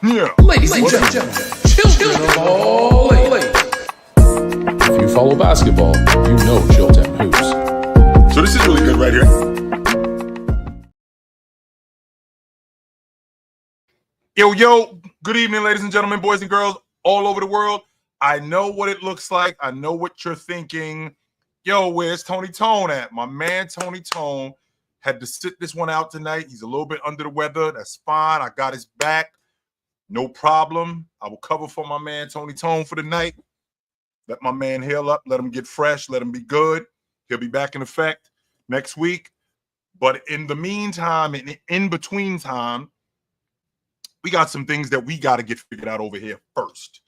Yeah. Ladies and gentlemen, children of all ages. If you follow basketball, you know Chilton Hoops. So this is really good right here. Yo, good evening, ladies and gentlemen, boys and girls all over the world. I know what it looks like. I know what you're thinking. Yo, where's Tony Tone at? My man Tony Tone had to sit this one out tonight. He's a little bit under the weather. That's fine. I got his back. No problem. I will cover for my man Tony Tone for the night. Let my man heal up. Let him get fresh. Let him be good. He'll be back in effect next week. But in the meantime, in between time, we got some things that we got to get figured out over here first,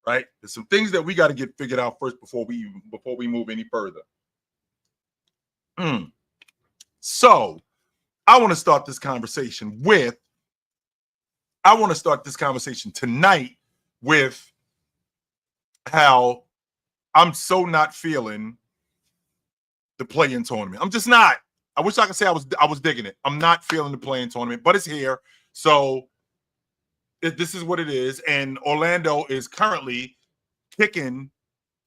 right? There's some things that we got to get figured out first before we move any further. So I want to start this conversation tonight with how I'm so not feeling the play-in tournament. I'm just not. I wish I could say I was digging it. I'm not feeling the play-in tournament, but it's here. So this is what it is. And Orlando is currently kicking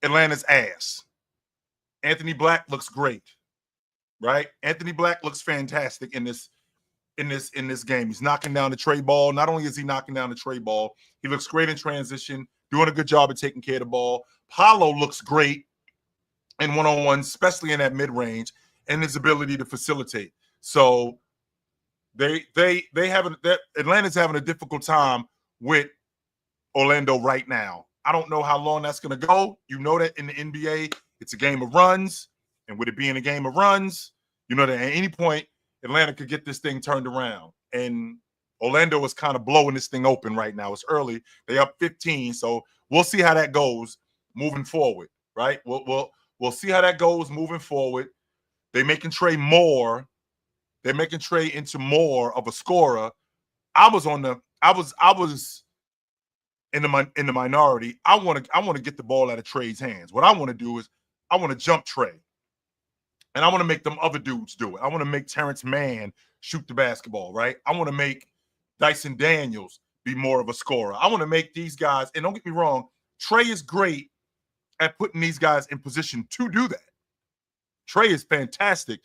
Atlanta's ass. Anthony Black looks great, right? Anthony Black looks fantastic in this game. He's knocking down the tray ball. Not only is he knocking down the tray ball, he looks great in transition, doing a good job of taking care of the ball. Paolo looks great in one-on-ones, especially in that mid-range, and his ability to facilitate. So Atlanta's having a difficult time with Orlando right now. I don't know how long that's going to go. You know that in the NBA, it's a game of runs, and with it being a game of runs, you know that at any point, Atlanta could get this thing turned around. And Orlando is kind of blowing this thing open right now. It's early. They up 15, so we'll see how that goes moving forward, right? We'll see how that goes moving forward. They're making Trey more. They're making Trey into more of a scorer. I was in the minority. I want to get the ball out of Trey's hands. What I want to do is I want to jump Trey. And I want to make them other dudes do it. I want to make Terrence Mann shoot the basketball, right? I want to make Dyson Daniels be more of a scorer. I want to make these guys, and don't get me wrong, Trey is great at putting these guys in position to do that. Trey is fantastic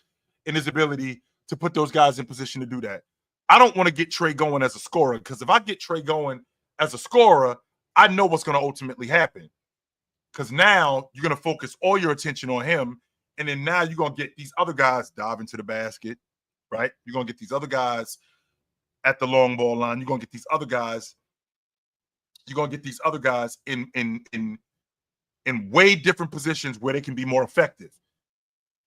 in his ability to put those guys in position to do that. I don't want to get Trey going as a scorer, because if I get Trey going as a scorer, I know what's going to ultimately happen. Because now you're going to focus all your attention on him, and then now you're going to get these other guys dive into the basket, right? You're going to get these other guys at the long ball line. You're going to get these other guys. You're going to get these other guys in way different positions where they can be more effective.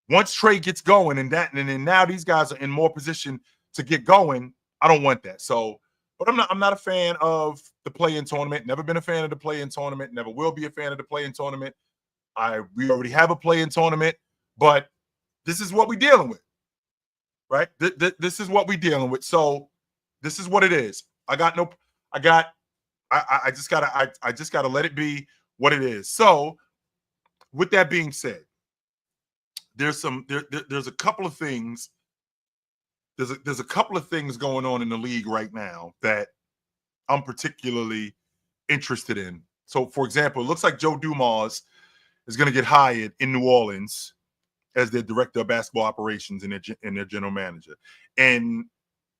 Once Trey gets going and then now these guys are in more position to get going, I don't want that. So, but I'm not a fan of the play-in tournament. Never been a fan of the play-in tournament. Never will be a fan of the play-in tournament. We already have a play-in tournament, but this is what we're dealing with, right? This is what we're dealing with. So this is what it is. I just gotta let it be what it is. So with that being said, there's a couple of things. There's a couple of things going on in the league right now that I'm particularly interested in. So, for example, it looks like Joe Dumars is going to get hired in New Orleans as their director of basketball operations and their general manager. And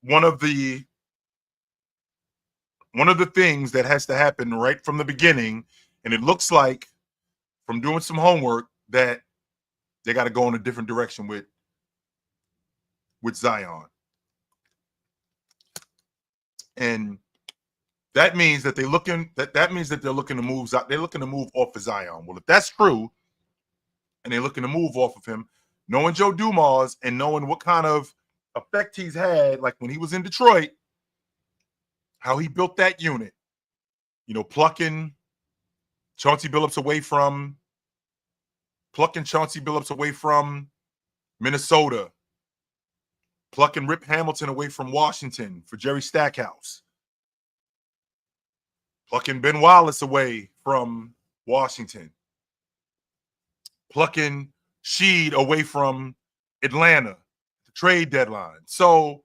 one of the things that has to happen right from the beginning, and it looks like from doing some homework that they got to go in a different direction with Zion. And that means that they're looking to move. They're looking to move off of Zion. Well, if that's true, and they're looking to move off of him, knowing Joe Dumars and knowing what kind of effect he's had, like when he was in Detroit, how he built that unit, plucking Chauncey Billups away from Minnesota, plucking Rip Hamilton away from Washington for Jerry Stackhouse, plucking Ben Wallace away from Washington, plucking Sheed away from Atlanta, the trade deadline. So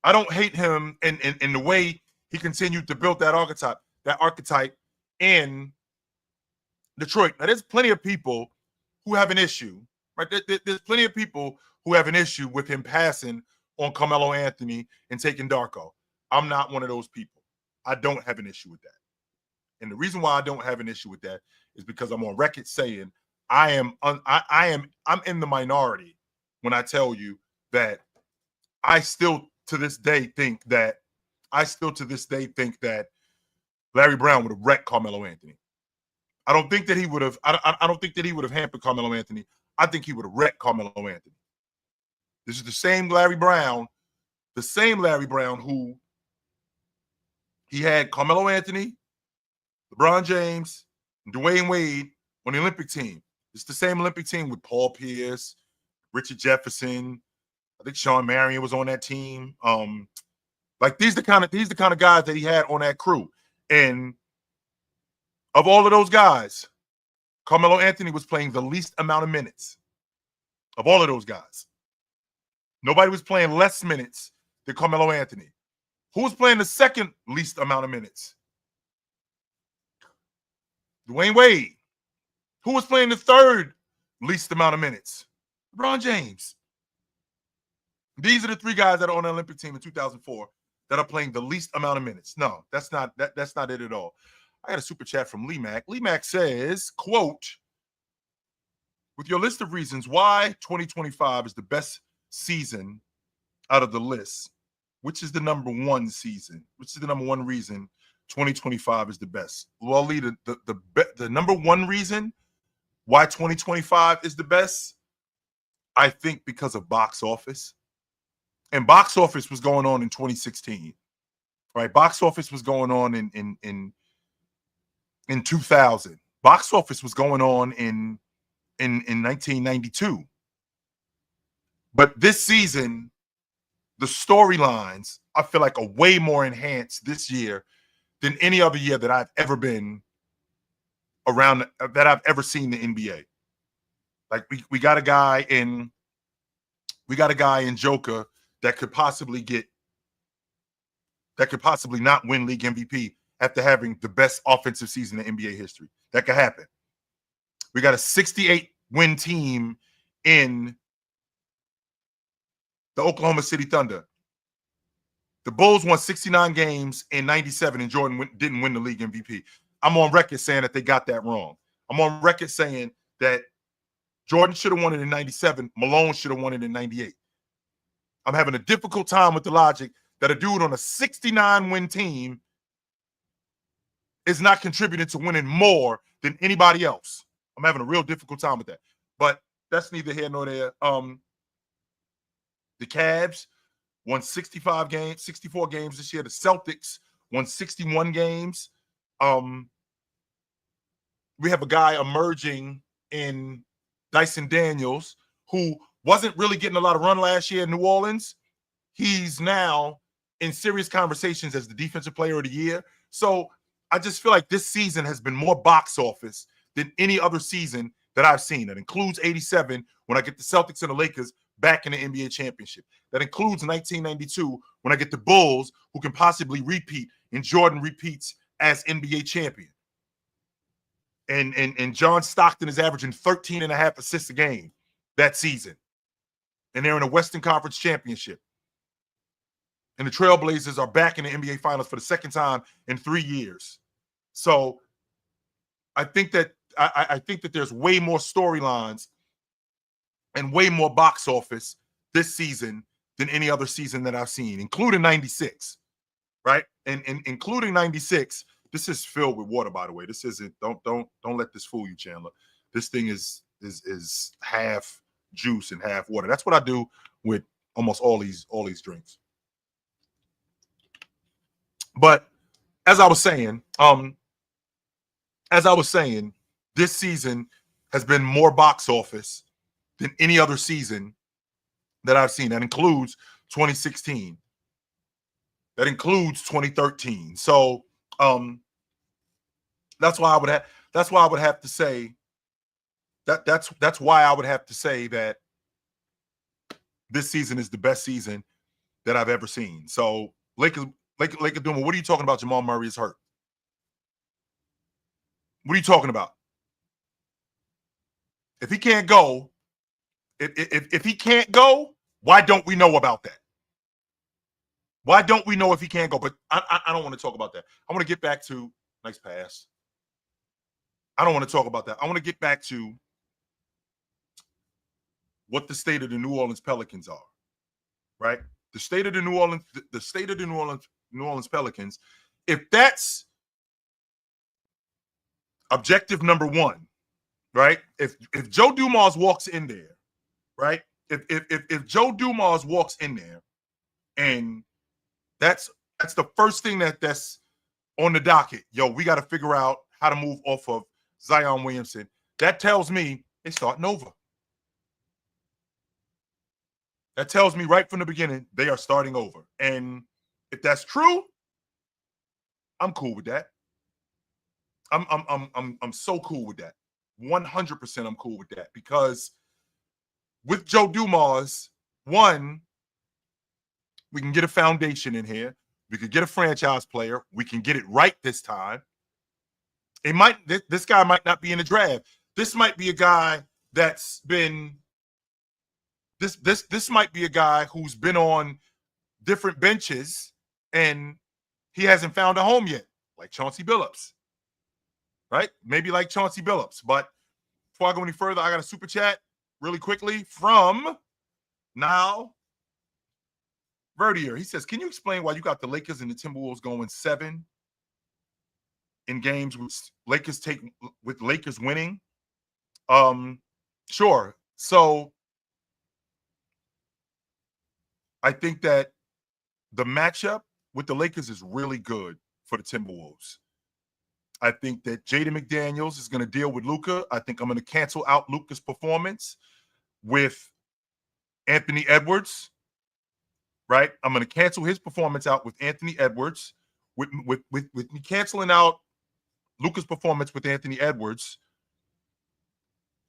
I don't hate him in the way he continued to build that archetype in Detroit. Now, there's plenty of people who have an issue, right? There's plenty of people who have an issue with him passing on Carmelo Anthony and taking Darko. I'm not one of those people. I don't have an issue with that. And the reason why I don't have an issue with that is because I'm on record saying I'm in the minority when I tell you that I still to this day think that Larry Brown would have wrecked Carmelo Anthony. I don't think that he would have. I don't think that he would have hampered Carmelo Anthony. I think he would have wrecked Carmelo Anthony. This is the same Larry Brown who he had Carmelo Anthony, LeBron James, and Dwayne Wade on the Olympic team. It's the same Olympic team with Paul Pierce, Richard Jefferson. I think Sean Marion was on that team. Like these the kind of guys that he had on that crew. And of all of those guys, Carmelo Anthony was playing the least amount of minutes of all of those guys. Nobody was playing less minutes than Carmelo Anthony. Who was playing the second least amount of minutes? Dwayne Wade. Who was playing the third least amount of minutes? LeBron James. These are the three guys that are on the Olympic team in 2004 that are playing the least amount of minutes. No, that's not it at all. I got a super chat from Lee Mack. Lee Mack says, quote, with your list of reasons why 2025 is the best season out of the list, which is the number one season? Which is the number one reason 2025 is the best? Well, Lee, the number one reason why 2025 is the best, I think because of box office. And box office was going on in 2016, right? Box office was going on in 2000. Box office was going on in 1992. But this season, the storylines, I feel like, are way more enhanced this year than any other year that I've ever been around, that I've ever seen the NBA. Like we got a guy in Joker that could possibly not win league MVP after having the best offensive season in NBA history. That could happen. We got a 68-win team in the Oklahoma City Thunder. The Bulls won 69 games in 97, and Jordan didn't win the league MVP. I'm on record saying that they got that wrong. I'm on record saying that Jordan should have won it in 97. Malone should have won it in 98. I'm having a difficult time with the logic that a dude on a 69-win team is not contributing to winning more than anybody else. I'm having a real difficult time with that. But that's neither here nor there. The Cavs won 64 games this year. The Celtics won 61 games. We have a guy emerging in Dyson Daniels who wasn't really getting a lot of run last year in New Orleans. He's now in serious conversations as the defensive player of the year. So I just feel like this season has been more box office than any other season that I've seen. That includes 87 when I get the Celtics and the Lakers back in the NBA championship. That includes 1992 when I get the Bulls who can possibly repeat and Jordan repeats as NBA champion. And John Stockton is averaging 13 and a half assists a game that season. And they're in a Western Conference championship. And the Trailblazers are back in the NBA Finals for the second time in 3 years. So I think that there's way more storylines and way more box office this season than any other season that I've seen, including 96, right? And including 96, this is filled with water, by the way. This isn't, don't let this fool you, Chandler. This thing is half juice and half water. That's what I do with almost all these drinks. But as I was saying, this season has been more box office than any other season that I've seen. That includes 2016. That includes 2013. So that's why I would have to say that this season is the best season that I've ever seen. So Lakers doing, what are you talking about? Jamal Murray is hurt. What are you talking about? If he can't go, if he can't go, why don't we know about that? Why don't we know if he can't go? But I don't want to talk about that. I want to get back to nice pass. I don't want to talk about that. I want to get back to what the state of the New Orleans Pelicans are, right? The state of the New Orleans Pelicans. If that's objective number one, right? If Joe Dumars walks in there, right? If Joe Dumars walks in there, and that's the first thing that's on the docket. Yo, we got to figure out how to move off of Zion Williamson. That tells me they're starting over. That tells me right from the beginning they are starting over. And if that's true, I'm cool with that. I'm so cool with that. 100% I'm cool with that, because with Joe Dumars, one, we can get a foundation in here. We could get a franchise player. We can get it right this time. This guy might not be in the draft. This might be a guy that's been this might be a guy who's been on different benches and he hasn't found a home yet, like Chauncey Billups. Right? Maybe like Chauncey Billups. But before I go any further, I got a super chat really quickly from Now Verdier. He says, can you explain why you got the Lakers and the Timberwolves going 7 in games with Lakers winning? Sure. So I think that the matchup with the Lakers is really good for the Timberwolves. I think that Jaden McDaniels is going to deal with Luka. I think I'm going to cancel out Luka's performance with Anthony Edwards. Right? I'm going to cancel his performance out with Anthony Edwards. With me canceling out Luka's performance with Anthony Edwards,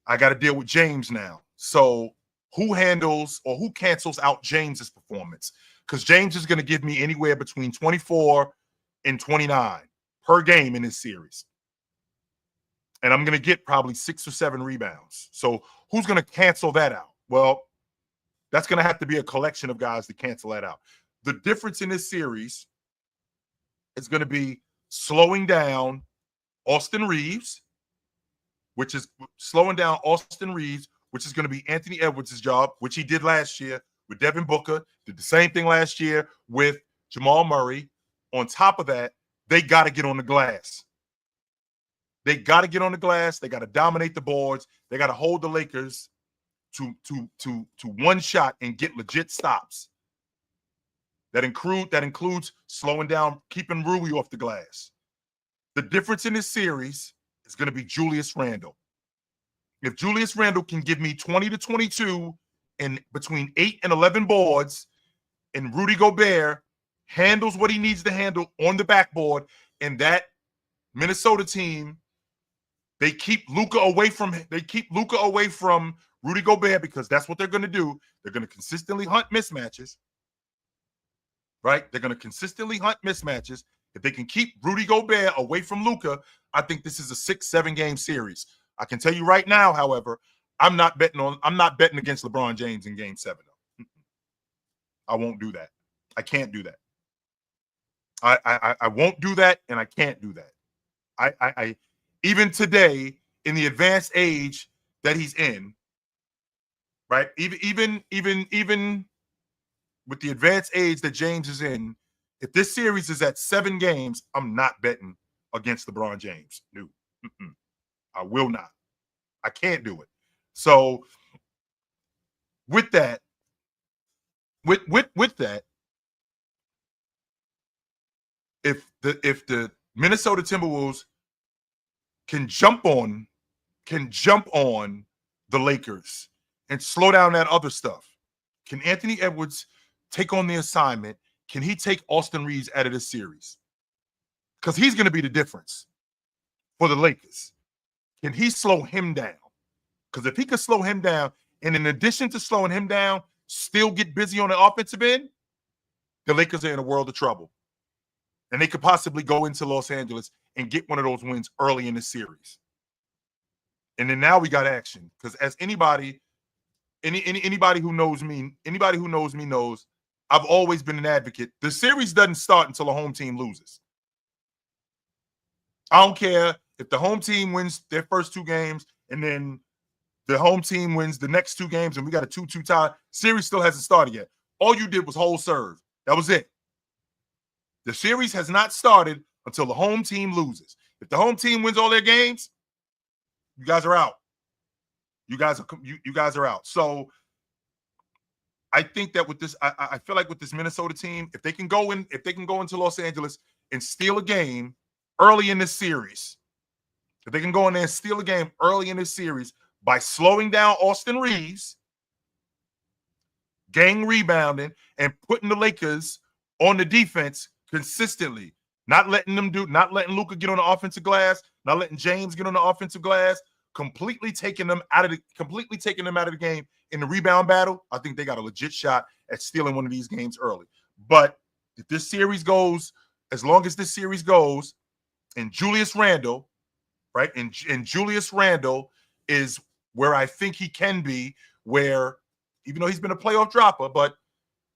I got to deal with James now. So who handles or who cancels out James's performance? Because James is going to give me anywhere between 24 and 29 per game in this series. And I'm going to get probably 6 or 7 rebounds. So who's going to cancel that out? Well, that's going to have to be a collection of guys to cancel that out. The difference in this series is going to be slowing down Austin Reeves, which is going to be Anthony Edwards' job, which he did last year with Devin Booker, did the same thing last year with Jamal Murray. On top of that, they got to get on the glass. They got to get on the glass. They got to dominate the boards. They got to hold the Lakers to one shot and get legit stops. That includes slowing down, keeping Rui off the glass. The difference in this series is going to be Julius Randle. If Julius Randle can give me 20 to 22 and between 8 and 11 boards, and Rudy Gobert handles what he needs to handle on the backboard, and that Minnesota team, they keep Luka away from Rudy Gobert, because that's what they're going to do. They're going to consistently hunt mismatches. Right? They're going to consistently hunt mismatches. If they can keep Rudy Gobert away from Luka, I think this is a 6-7 game series. I can tell you right now, however, I'm not betting against LeBron James in game 7. I won't do that. I can't do that. I won't do that, and I can't do that. I even today, in the advanced age that he's in, right? Even with the advanced age that James is in, if this series is at 7 games, I'm not betting against LeBron James. No, I will not. I can't do it. So with that, with that, if the Minnesota Timberwolves can jump on the Lakers and slow down that other stuff, can Anthony Edwards take on the assignment? Can he take Austin Reeves out of this series? Because he's going to be the difference for the Lakers. Can he slow him down? Because if he could slow him down, and in addition to slowing him down, still get busy on the offensive end, the Lakers are in a world of trouble. And they could possibly go into Los Angeles and get one of those wins early in the series. And then now we got action. Because as anybody who knows me knows, I've always been an advocate. The series doesn't start until the home team loses. I don't care if the home team wins their first 2 games and then the home team wins the next 2 games and we got a 2-2 tie. Series still hasn't started yet. All you did was hold serve. That was it. The series has not started until the home team loses. If the home team wins all their games, you guys are out. You guys are out. So I think that with this, I feel like with this Minnesota team, if they can go into Los Angeles and steal a game early in this series, if they can go in there and steal a game early in this series by slowing down Austin Reeves, gang rebounding, and putting the Lakers on the defense consistently, not letting Luka get on the offensive glass, not letting James get on the offensive glass, completely taking them out of the game in the rebound battle, I think they got a legit shot at stealing one of these games early. But if this series goes, as long as this series goes, and Julius Randle, right, and Julius Randle is where I think he can be, where even though he's been a playoff dropper, but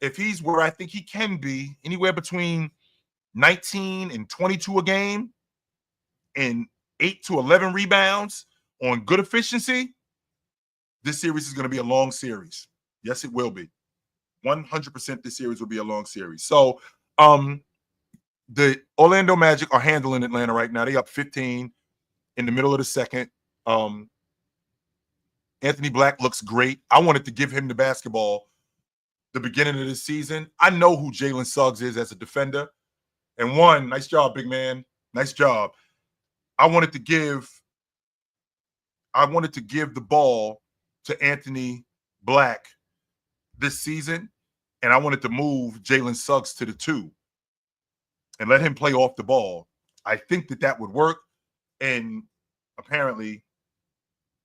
if he's where I think he can be, anywhere between 19 and 22 a game and 8 to 11 rebounds on good efficiency, this series is going to be a long series. Yes, it will be. 100% this series will be a long series. So the Orlando Magic are handling Atlanta right now. They up 15 in the middle of the second. Anthony Black looks great. I wanted to give him the basketball the beginning of the season. I know who Jalen Suggs is as a defender. And one, nice job, big man. Nice job. I wanted to give the ball to Anthony Black this season, and I wanted to move Jalen Suggs to the 2 and let him play off the ball. I think that would work, and apparently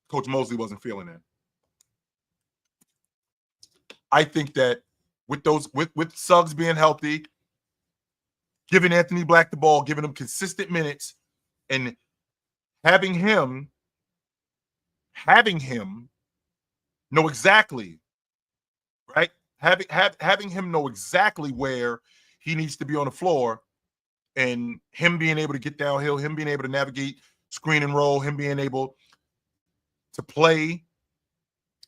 Coach Mosley wasn't feeling that. I think that with Suggs being healthy, giving Anthony Black the ball, giving him consistent minutes, and having him know exactly, right? Having him know exactly where he needs to be on the floor, and him being able to get downhill, him being able to navigate screen and roll, him being able to play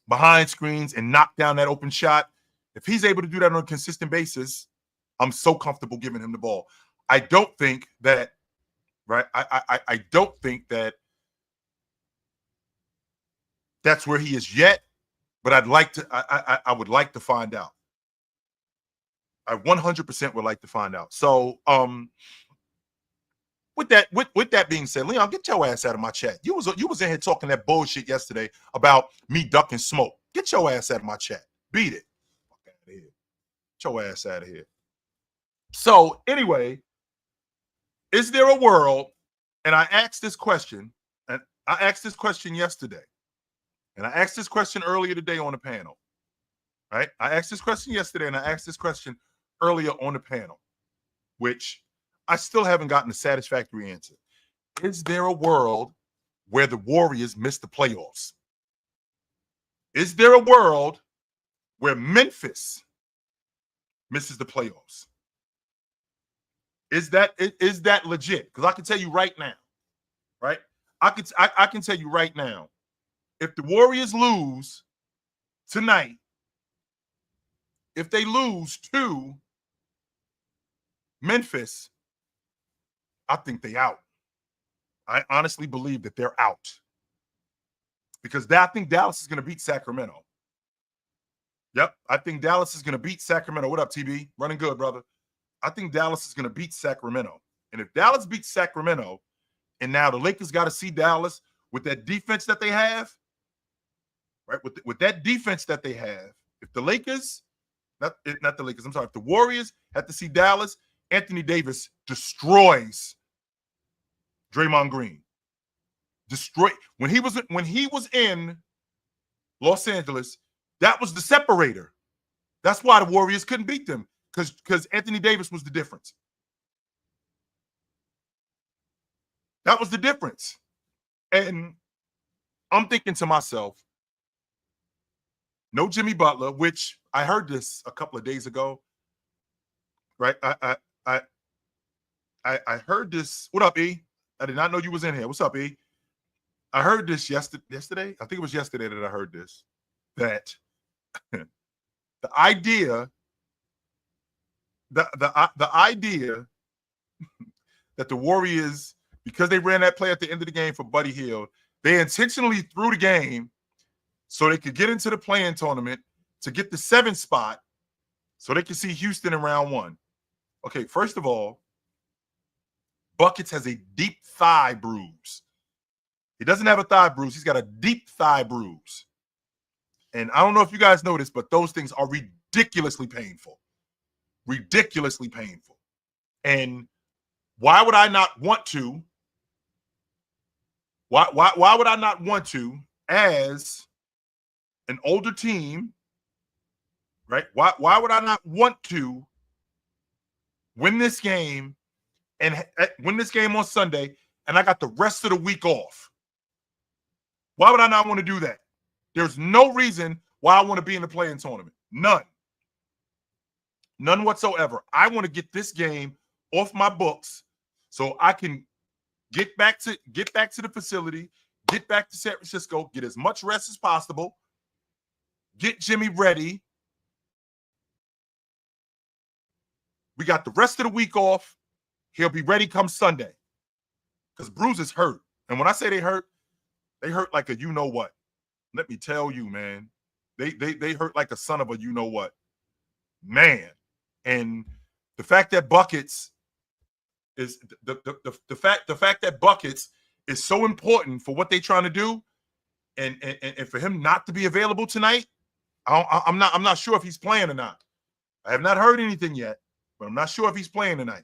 behind screens and knock down that open shot. If he's able to do that on a consistent basis, I'm so comfortable giving him the ball. I don't think that, right? I don't think that that's where he is yet, but I would like to find out. I 100% would like to find out. So, with that being said, Leon, get your ass out of my chat. You was in here talking that bullshit yesterday about me ducking smoke. Get your ass out of my chat. Beat it. Fuck out of here. Get your ass out of here. So anyway, is there a world? And I asked this question, and I asked this question yesterday, and I asked this question earlier today on the panel. Right? I asked this question yesterday, and I asked this question earlier on the panel, which I still haven't gotten a satisfactory answer. Is there a world where the Warriors miss the playoffs? Is there a world where Memphis misses the playoffs? Is that legit? Because I can tell you right now, right? I can tell you right now, if the Warriors lose tonight, if they lose to Memphis, I think they out. I honestly believe that they're out. Because I think Dallas is going to beat Sacramento. Yep, I think Dallas is going to beat Sacramento. What up, TB? Running good, brother. I think Dallas is going to beat Sacramento. And if Dallas beats Sacramento, and now the Lakers got to see Dallas with that defense that they have, right? With that defense that they have, if the Lakers, not the Lakers, I'm sorry, if the Warriors have to see Dallas, Anthony Davis destroys Draymond Green. When he was in Los Angeles, that was the separator. That's why the Warriors couldn't beat them. because Anthony Davis was the difference. That was the difference. And I'm thinking to myself, no Jimmy Butler, which I heard this a couple of days ago. Right? I heard this. What up, E? I did not know you was in here. What's up, E? I heard this yesterday. I think it was yesterday that I heard this. That the idea, the idea that the Warriors, because they ran that play at the end of the game for Buddy Hield, they intentionally threw the game so they could get into the play-in tournament to get the 7th spot so they could see Houston in round 1. Okay, first of all, Buckets has a deep thigh bruise. He doesn't have a thigh bruise. He's got a deep thigh bruise. And I don't know if you guys know this, but those things are ridiculously painful. Ridiculously painful. And why would I not want to? Why would I not want to, as an older team, right? Why would I not want to win this game and win this game on Sunday, and I got the rest of the week off? Why would I not want to do that? There's no reason why I want to be in the play-in tournament. None. None whatsoever. I want to get this game off my books so I can get back to the facility, get back to San Francisco, get as much rest as possible, get Jimmy ready. We got the rest of the week off. He'll be ready come Sunday. Because bruises hurt. And when I say they hurt like a you-know-what. Let me tell you, man. They hurt like a son of a you-know-what. Man. And the fact that Buckets is the fact that Buckets is so important for what they're trying to do, and for him not to be available tonight, I'm not sure if he's playing or not. I have not heard anything yet, but I'm not sure if he's playing tonight.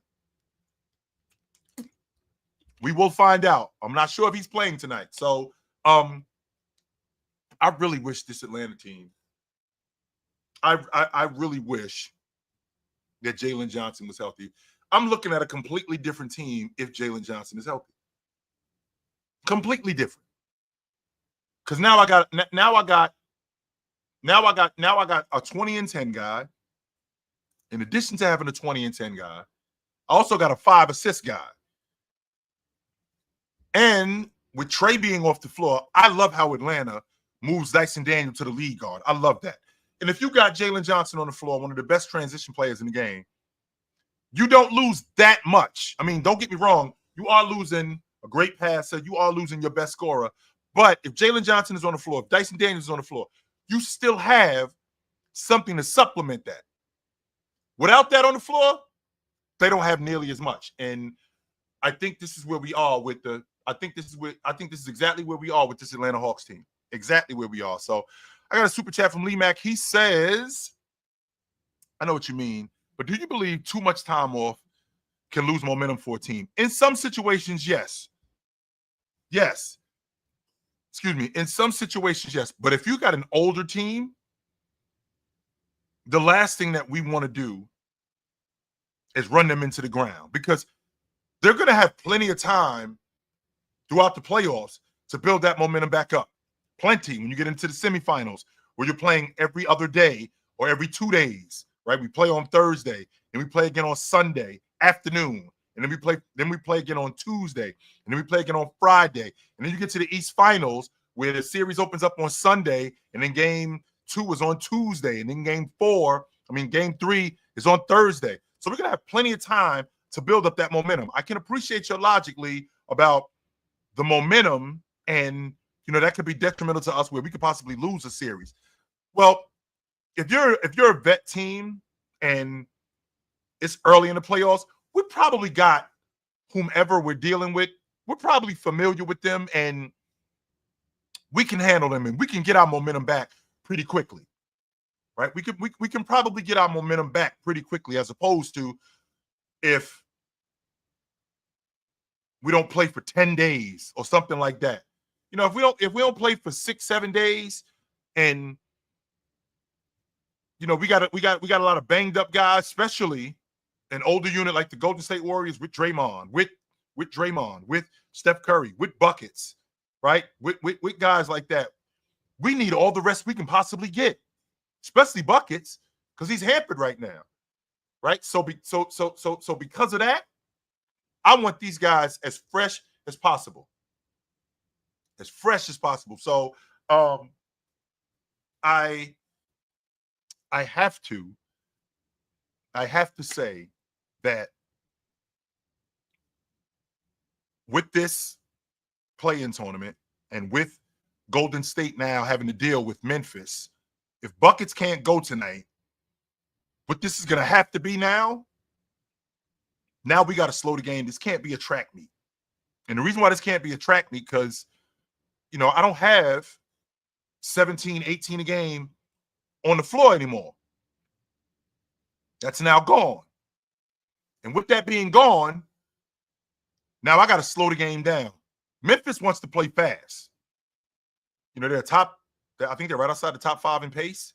We will find out. I'm not sure if he's playing tonight. So I really wish this Atlanta team, I really wish that Jalen Johnson was healthy. I'm looking at a completely different team if Jalen Johnson is healthy. Completely different. Because now I got a 20-10 guy. In addition to having a 20-10 guy, I also got a 5-assist guy. And with Trey being off the floor, I love how Atlanta moves Dyson Daniel to the lead guard. I love that. And if you got Jalen Johnson on the floor, one of the best transition players in the game, you don't lose that much. I mean, don't get me wrong. You are losing a great passer. You are losing your best scorer. But if Jalen Johnson is on the floor, if Dyson Daniels is on the floor, you still have something to supplement that. Without that on the floor, they don't have nearly as much. And I think this is where we are with the – I think this is exactly where we are with this Atlanta Hawks team. Exactly where we are. So I got a super chat from Lee Mack. He says, I know what you mean, but do you believe too much time off can lose momentum for a team? In some situations, yes. Yes. Excuse me. In some situations, yes. But if you got an older team, the last thing that we want to do is run them into the ground, because they're going to have plenty of time throughout the playoffs to build that momentum back up. Plenty when you get into the semifinals, where you're playing every other day or every 2 days, right? We play on Thursday, and we play again on Sunday afternoon, and then we play again on Tuesday, and then we play again on Friday, and then you get to the East Finals, where the series opens up on Sunday, and then Game 2 is on Tuesday, and then Game 3 is on Thursday. So we're gonna have plenty of time to build up that momentum. I can appreciate your logically about the momentum, and that could be detrimental to us, where we could possibly lose a series. Well, if you're a vet team and it's early in the playoffs, we probably got whomever we're dealing with. We're probably familiar with them, and we can handle them, and we can get our momentum back pretty quickly, right? We can probably get our momentum back pretty quickly, as opposed to if we don't play for 10 days or something like that. If we don't play for 6-7 days, and we got a lot of banged up guys, especially an older unit like the Golden State Warriors with Draymond, with Draymond, with Steph Curry, with buckets, right? With guys like that. We need all the rest we can possibly get, especially buckets, because he's hampered right now, right? So because of that, I want these guys as fresh as possible, So I have to say that with this play-in tournament and with Golden State now having to deal with Memphis, if buckets can't go tonight, what this is going to have to be now we got to slow the game. This can't be a track meet. And the reason why this can't be a track meet, because, I don't have 17, 18 a game on the floor anymore. That's now gone. And with that being gone, now I got to slow the game down. Memphis wants to play fast. They're I think they're right outside the top 5 in pace.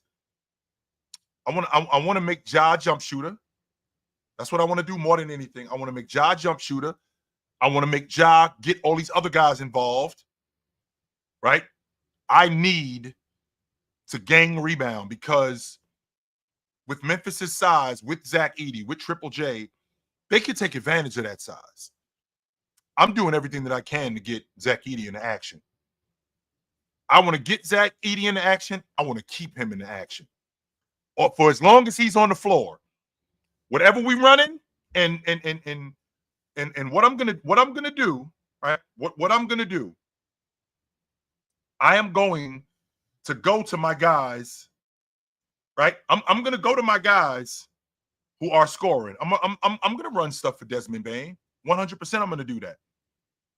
I want to make Ja jump shooter. That's what I want to do more than anything. I want to make Ja jump shooter. I want to make Ja get all these other guys involved, right? I need to gang rebound, because with Memphis's size, with Zach Edey, with Triple J, they can take advantage of that size. I'm doing everything that I can to get Zach Edey into action. I want to get Zach Edey into action. I want to keep him into action, or for as long as he's on the floor. Whatever we running, and what I'm gonna do, right? What I'm gonna do, I am going to go to my guys, right? I'm gonna go to my guys who are scoring. I'm gonna run stuff for Desmond Bane. 100%. I'm gonna do that,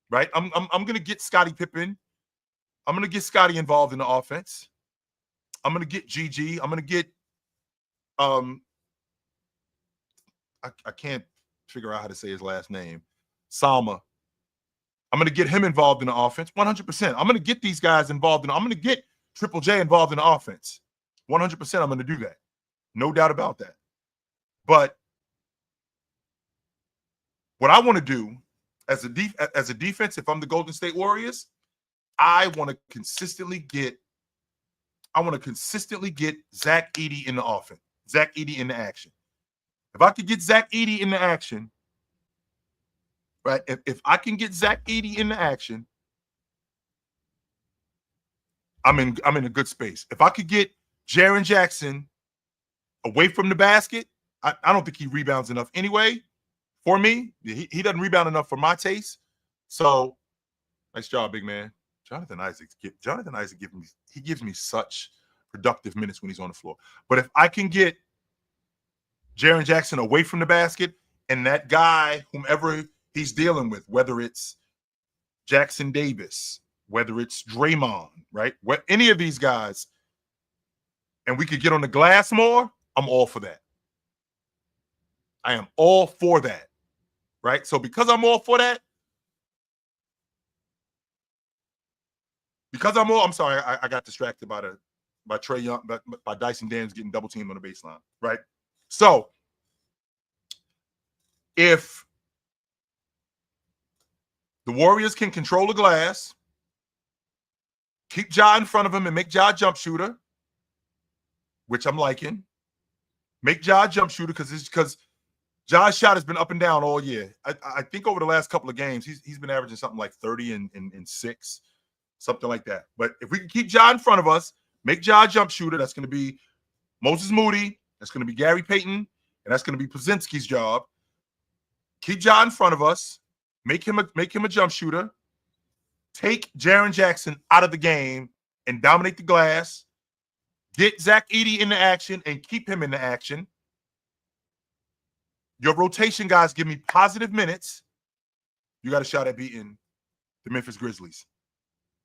right? I'm gonna get Scottie Pippen. I'm gonna get Scottie involved in the offense. I'm gonna get GG. I'm gonna get I can't figure out how to say his last name. Salma. I'm going to get him involved in the offense. 100%. I'm going to get these guys involved I'm going to get Triple J involved in the offense. 100%. I'm going to do that. No doubt about that. But what I want to do as a defense, if I'm the Golden State Warriors, I want to consistently get Zach Edey in the offense. Zach Edey in the action. If I could get Zach Edey in the action, right? If I can get Zach Edey in the action, I'm in a good space. If I could get Jaren Jackson away from the basket, I don't think he rebounds enough anyway. For me, he doesn't rebound enough for my taste. So, nice job, big man. Jonathan Isaac gives me such productive minutes when he's on the floor. But if I can get Jaren Jackson away from the basket, and that guy, whomever he's dealing with, whether it's Jackson Davis, whether it's Draymond, right? Any of these guys, and we could get on the glass more, I'm all for that. I am all for that, right? So because I'm all for that, I'm sorry, I got distracted by Trae Young, by Dyson Daniels getting double teamed on the baseline, right? So if the Warriors can control the glass, keep Ja in front of him and make Ja jump shooter, which I'm liking. Make Ja jump shooter because Ja's shot has been up and down all year. I think over the last couple of games, he's been averaging something like 30 and 6, something like that. But if we can keep Ja in front of us, make Ja jump shooter, that's going to be Moses Moody, that's going to be Gary Payton, and that's going to be Pozinski's job. Keep Ja in front of us, make him a jump shooter, take Jaren Jackson out of the game and dominate the glass, get Zach Edey in the action and keep him in the action. Your rotation guys give me positive minutes. You got a shot at beating the Memphis Grizzlies.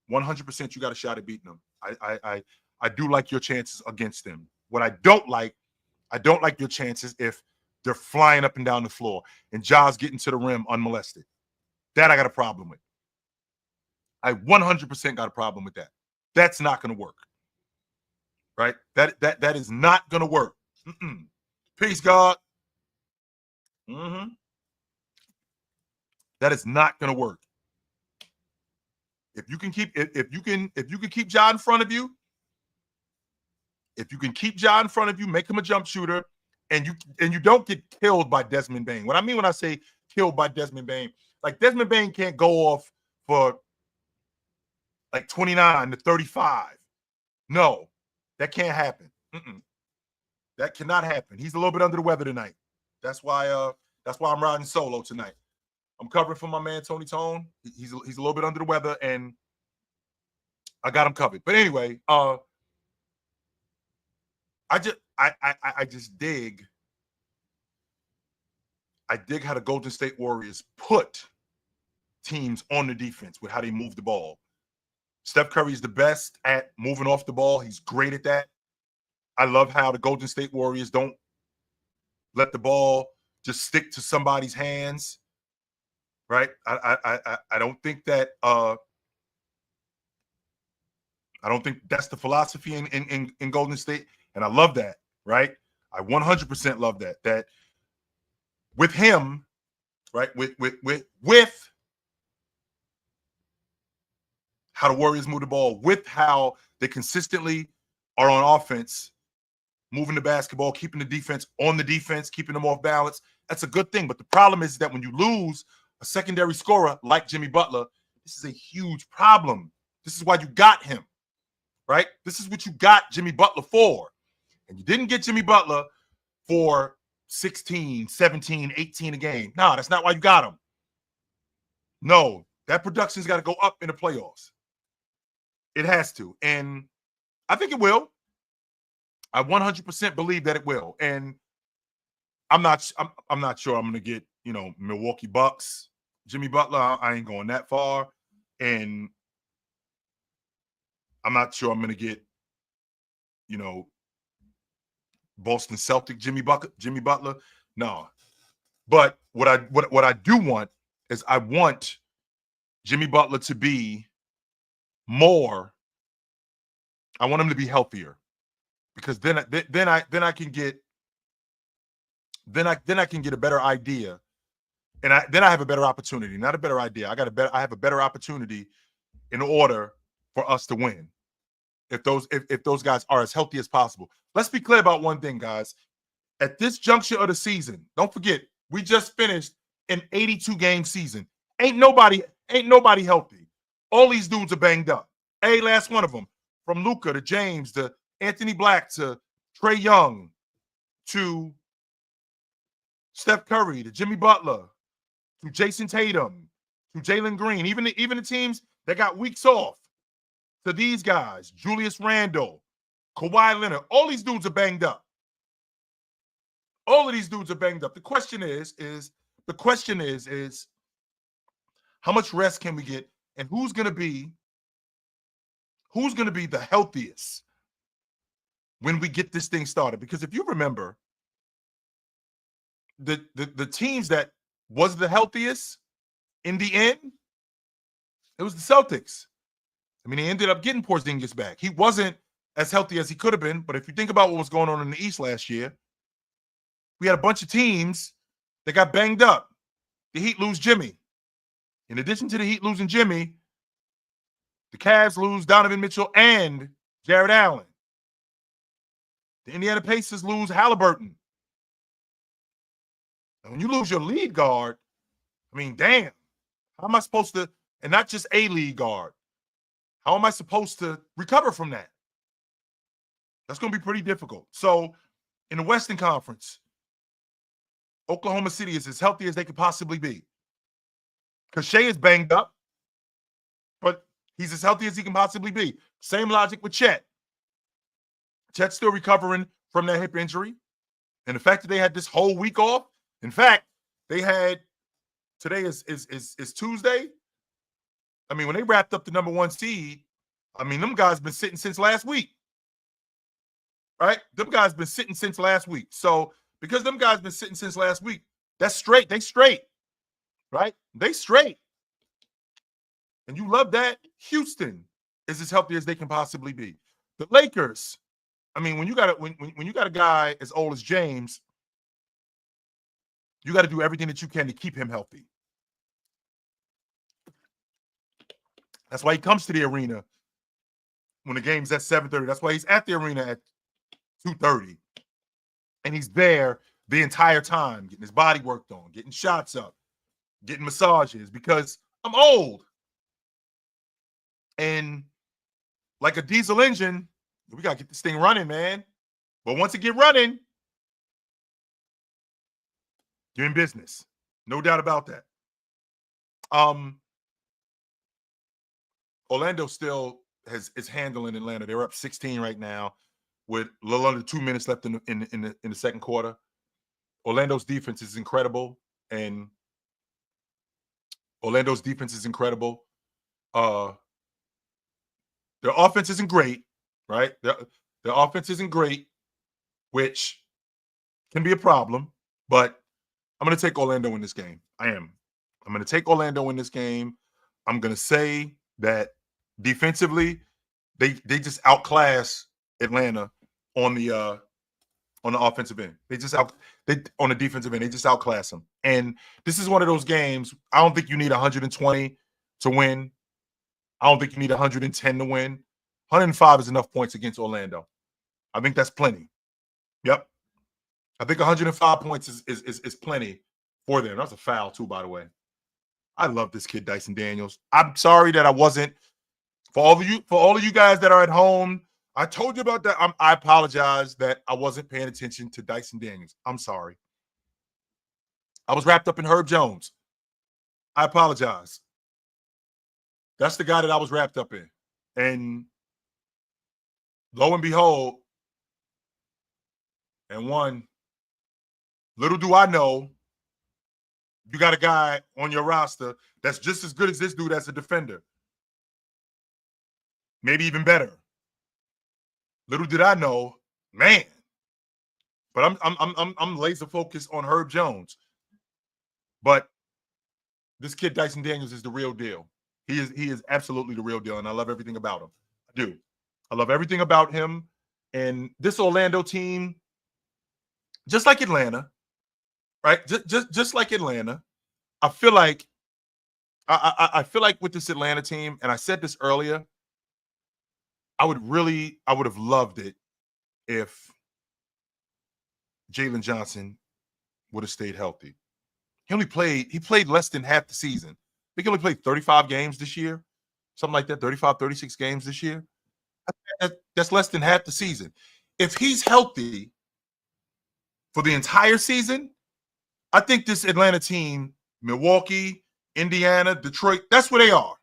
100% you got a shot at beating them. I do like your chances against them. What I don't like your chances if they're flying up and down the floor and Ja's getting to the rim unmolested. That I got a problem with. I 100% got a problem with that. That's not going to work. right? That is not going to work. Mm-mm. Peace, God. Mm-hmm. That is not going to work. If you can keep keep Ja in front of you, make him a jump shooter, and you don't get killed by Desmond Bane. What I mean when I say killed by Desmond Bane, like Desmond Bane can't go off for like 29 to 35. No, that can't happen. Mm-mm. That cannot happen. He's a little bit under the weather tonight. That's why I'm riding solo tonight. I'm covering for my man Tony Tone. He's a little bit under the weather, and I got him covered. But anyway, I dig how the Golden State Warriors put teams on the defense with how they move the ball. Steph Curry is the best at moving off the ball. He's great at that. I love how the Golden State Warriors don't let the ball just stick to somebody's hands. Right? I don't think that I don't think that's the philosophy in Golden State, and I love that. Right? I 100% love that. That with him, right? With how the Warriors move the ball, with how they consistently are on offense, moving the basketball, keeping the defense on the defense, keeping them off balance. That's a good thing. But the problem is that when you lose a secondary scorer like Jimmy Butler, this is a huge problem. This is why you got him, right? This is what you got Jimmy Butler for. And you didn't get Jimmy Butler for 16, 17, 18 a game. No, that's not why you got him. No, that production's got to go up in the playoffs. It has to. And I think it will. I 100% believe that it will. And I'm not sure I'm going to get, Milwaukee Bucks, Jimmy Butler. I ain't going that far. And I'm not sure I'm going to get, Boston Celtic Jimmy Butler. No. But what I do want is I want Jimmy Butler to be more. I want him to be healthier, because then I can get I can get a better idea, and I have a better opportunity. Not a better idea. I have a better opportunity in order for us to win. If those guys are as healthy as possible. Let's be clear about one thing, guys. At this juncture of the season, don't forget, we just finished an 82-game season. Ain't nobody healthy. All these dudes are banged up. Last one of them, from Luka to James to Anthony Black to Trae Young to Steph Curry to Jimmy Butler to Jason Tatum to Jalen Green, even the teams that got weeks off, to these guys, Julius Randle, Kawhi Leonard, all these dudes are banged up. All of these dudes are banged up. The question is how much rest can we get, and who's gonna be the healthiest when we get this thing started? Because if you remember, the teams that was the healthiest in the end, it was the Celtics. I mean, he ended up getting Porzingis back. He wasn't as healthy as he could have been, but if you think about what was going on in the East last year, we had a bunch of teams that got banged up. The Heat lose Jimmy. In addition to the Heat losing Jimmy, the Cavs lose Donovan Mitchell and Jared Allen. The Indiana Pacers lose Halliburton. And when you lose your lead guard, I mean, damn, how am I supposed to, and not just a lead guard, how am I supposed to recover from that? That's going to be pretty difficult. So in the Western Conference, Oklahoma City is as healthy as they could possibly be. Because Shea is banged up, but he's as healthy as he can possibly be. Same logic with Chet. Chet's still recovering from that hip injury. And the fact that they had this whole week off, in fact, they had, today is Tuesday. I mean, when they wrapped up the number 1 seed, I mean, them guys been sitting since last week. Right? Them guys been sitting since last week. So because them guys been sitting since last week, that's straight. They straight. Right? They straight. And you love that. Houston is as healthy as they can possibly be. The Lakers I mean, when you got when you got a guy as old as James, you got to do everything that you can to keep him healthy. That's why he comes to the arena when the game's at 7:30. That's why he's at the arena at 2:30. And he's there the entire time, getting his body worked on, getting shots up, getting massages, because I'm old. And like a diesel engine, we got to get this thing running, man. But once it get running, you're in business. No doubt about that. Orlando still is handling Atlanta. They're up 16 right now with a little under 2 minutes left in the second quarter. Orlando's defense is incredible, and Orlando's defense is incredible. Their offense isn't great, right? Their offense isn't great, which can be a problem, but I'm going to take Orlando in this game. I am. I'm going to take Orlando in this game. I'm going to say that defensively, they just outclass Atlanta on the offensive end. On the defensive end, they just outclass them. And this is one of those games. I don't think you need 120 to win. I don't think you need 110 to win. 105 is enough points against Orlando. I think that's plenty. Yep. I think 105 points is plenty for them. That's a foul too, by the way. I love this kid, Dyson Daniels. I'm sorry that I wasn't. For all of you guys that are at home, I told you about that. I apologize that I wasn't paying attention to Dyson Daniels. I'm sorry. I was wrapped up in Herb Jones. I apologize. That's the guy that I was wrapped up in. And lo and behold, little do I know, you got a guy on your roster that's just as good as this dude as a defender. Maybe even better. Little did I know, man. But I'm laser focused on Herb Jones. But this kid Dyson Daniels is the real deal. He is absolutely the real deal, and I love everything about him. I do. I love everything about him. And this Orlando team, just like Atlanta, right? Just like Atlanta, I feel like with this Atlanta team, and I said this earlier, I would have loved it if Jalen Johnson would have stayed healthy. He played less than half the season. I think he only played 35 games this year, something like that, 35, 36 games this year. That's less than half the season. If he's healthy for the entire season, I think this Atlanta team, Milwaukee, Indiana, Detroit, that's where they are.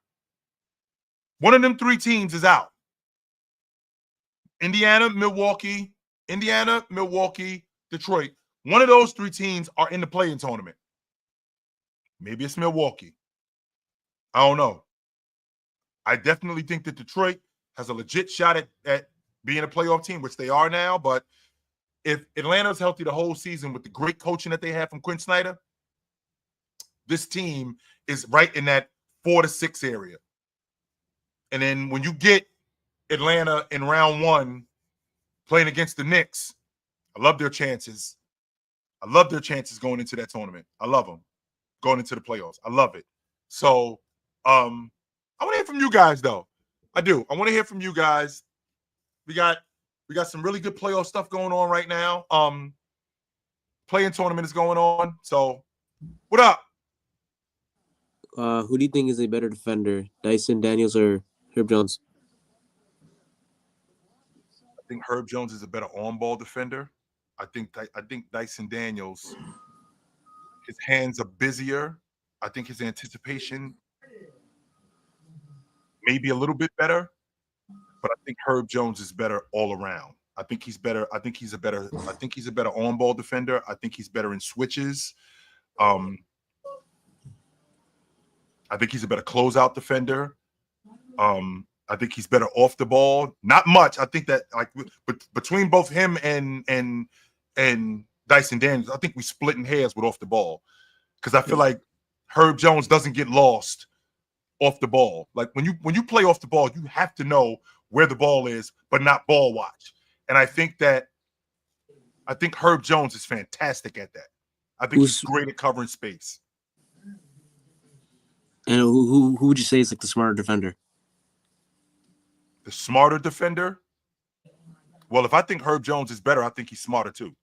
One of them three teams is out. Indiana, Milwaukee, Detroit. One of those three teams are in the play-in tournament. Maybe it's Milwaukee. I don't know. I definitely think that Detroit has a legit shot at being a playoff team, which they are now. But if Atlanta's healthy the whole season with the great coaching that they have from Quinn Snyder, this team is right in that 4 to 6 area. And then when you get Atlanta in round one playing against the Knicks, I love their chances. I love their chances going into that tournament. I love them going into the playoffs. I love it. So I want to hear from you guys, though. I do. I want to hear from you guys. We got some really good playoff stuff going on right now. Play-in tournament is going on. So what up? Who do you think is a better defender, Dyson Daniels or Herb Jones? I think Herb Jones is a better on-ball defender. I think Dyson Daniels, his hands are busier. I think his anticipation may be a little bit better, but I think Herb Jones is better all around. I think he's better. I think he's a better on-ball defender. I think he's better in switches. I think he's a better closeout defender. I think he's better off the ball. Not much. I think that between both him and Dyson Daniels, I think we splitting hairs with off the ball, because I feel like Herb Jones doesn't get lost off the ball. Like when you play off the ball, you have to know where the ball is, but not ball watch. And I think Herb Jones is fantastic at that. I think he's great at covering space. And who would you say is like the smarter defender? The smarter defender? Well, if I think Herb Jones is better, I think he's smarter too.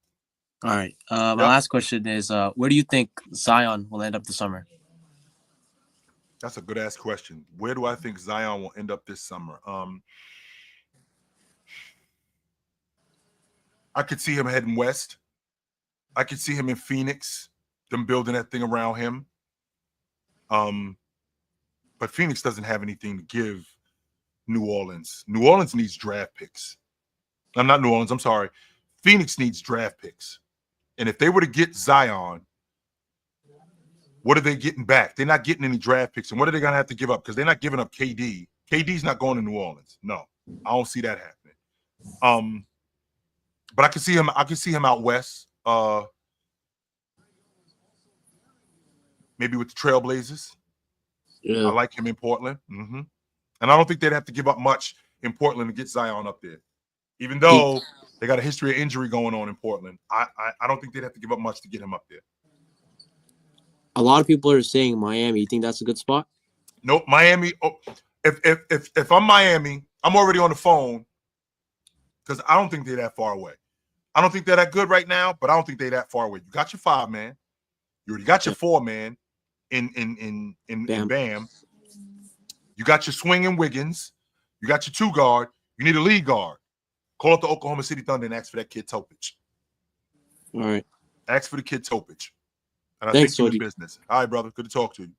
All right. My last question is, where do you think Zion will end up this summer? That's a good ass question. Where do I think Zion will end up this summer? I could see him heading west. I could see him in Phoenix, them building that thing around him. But Phoenix doesn't have anything to give New Orleans. New Orleans needs draft picks. I'm not New Orleans, I'm sorry. Phoenix needs draft picks. And if they were to get Zion, what are they getting back? They're not getting any draft picks. And what are they going to have to give up? Because they're not giving up KD. KD's not going to New Orleans. No, I don't see that happening. But I can see him out west. Maybe with the Trailblazers. Yeah. I like him in Portland. Mm-hmm. And I don't think they'd have to give up much in Portland to get Zion up there. Even though they got a history of injury going on in Portland, I don't think they'd have to give up much to get him up there. A lot of people are saying Miami. You think that's a good spot? Nope, Miami. Oh, if I'm Miami, I'm already on the phone because I don't think they're that far away. I don't think they're that good right now, but I don't think they're that far away. You got your 5-man. You already got your 4-man in Bam. You got your swing in Wiggins. You got your 2-guard. You need a lead guard. Call up the Oklahoma City Thunder and ask for that kid Topich. All right. Ask for the kid Topich. And I Thanks, think you're in business. All right, brother. Good to talk to you.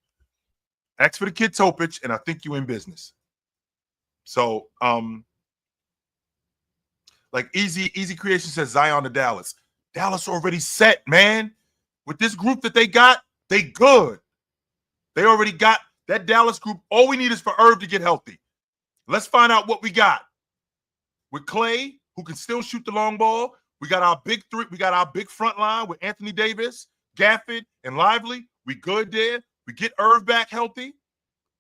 Ask for the kid Topich, and I think you're in business. So, like Easy Creation says, Zion to Dallas. Dallas already set, man. With this group that they got, they good. They already got that Dallas group. All we need is for Irv to get healthy. Let's find out what we got. With Clay, who can still shoot the long ball. We got our big three. We got our big front line with Anthony Davis, Gafford, and Lively. We good there. We get Irv back healthy.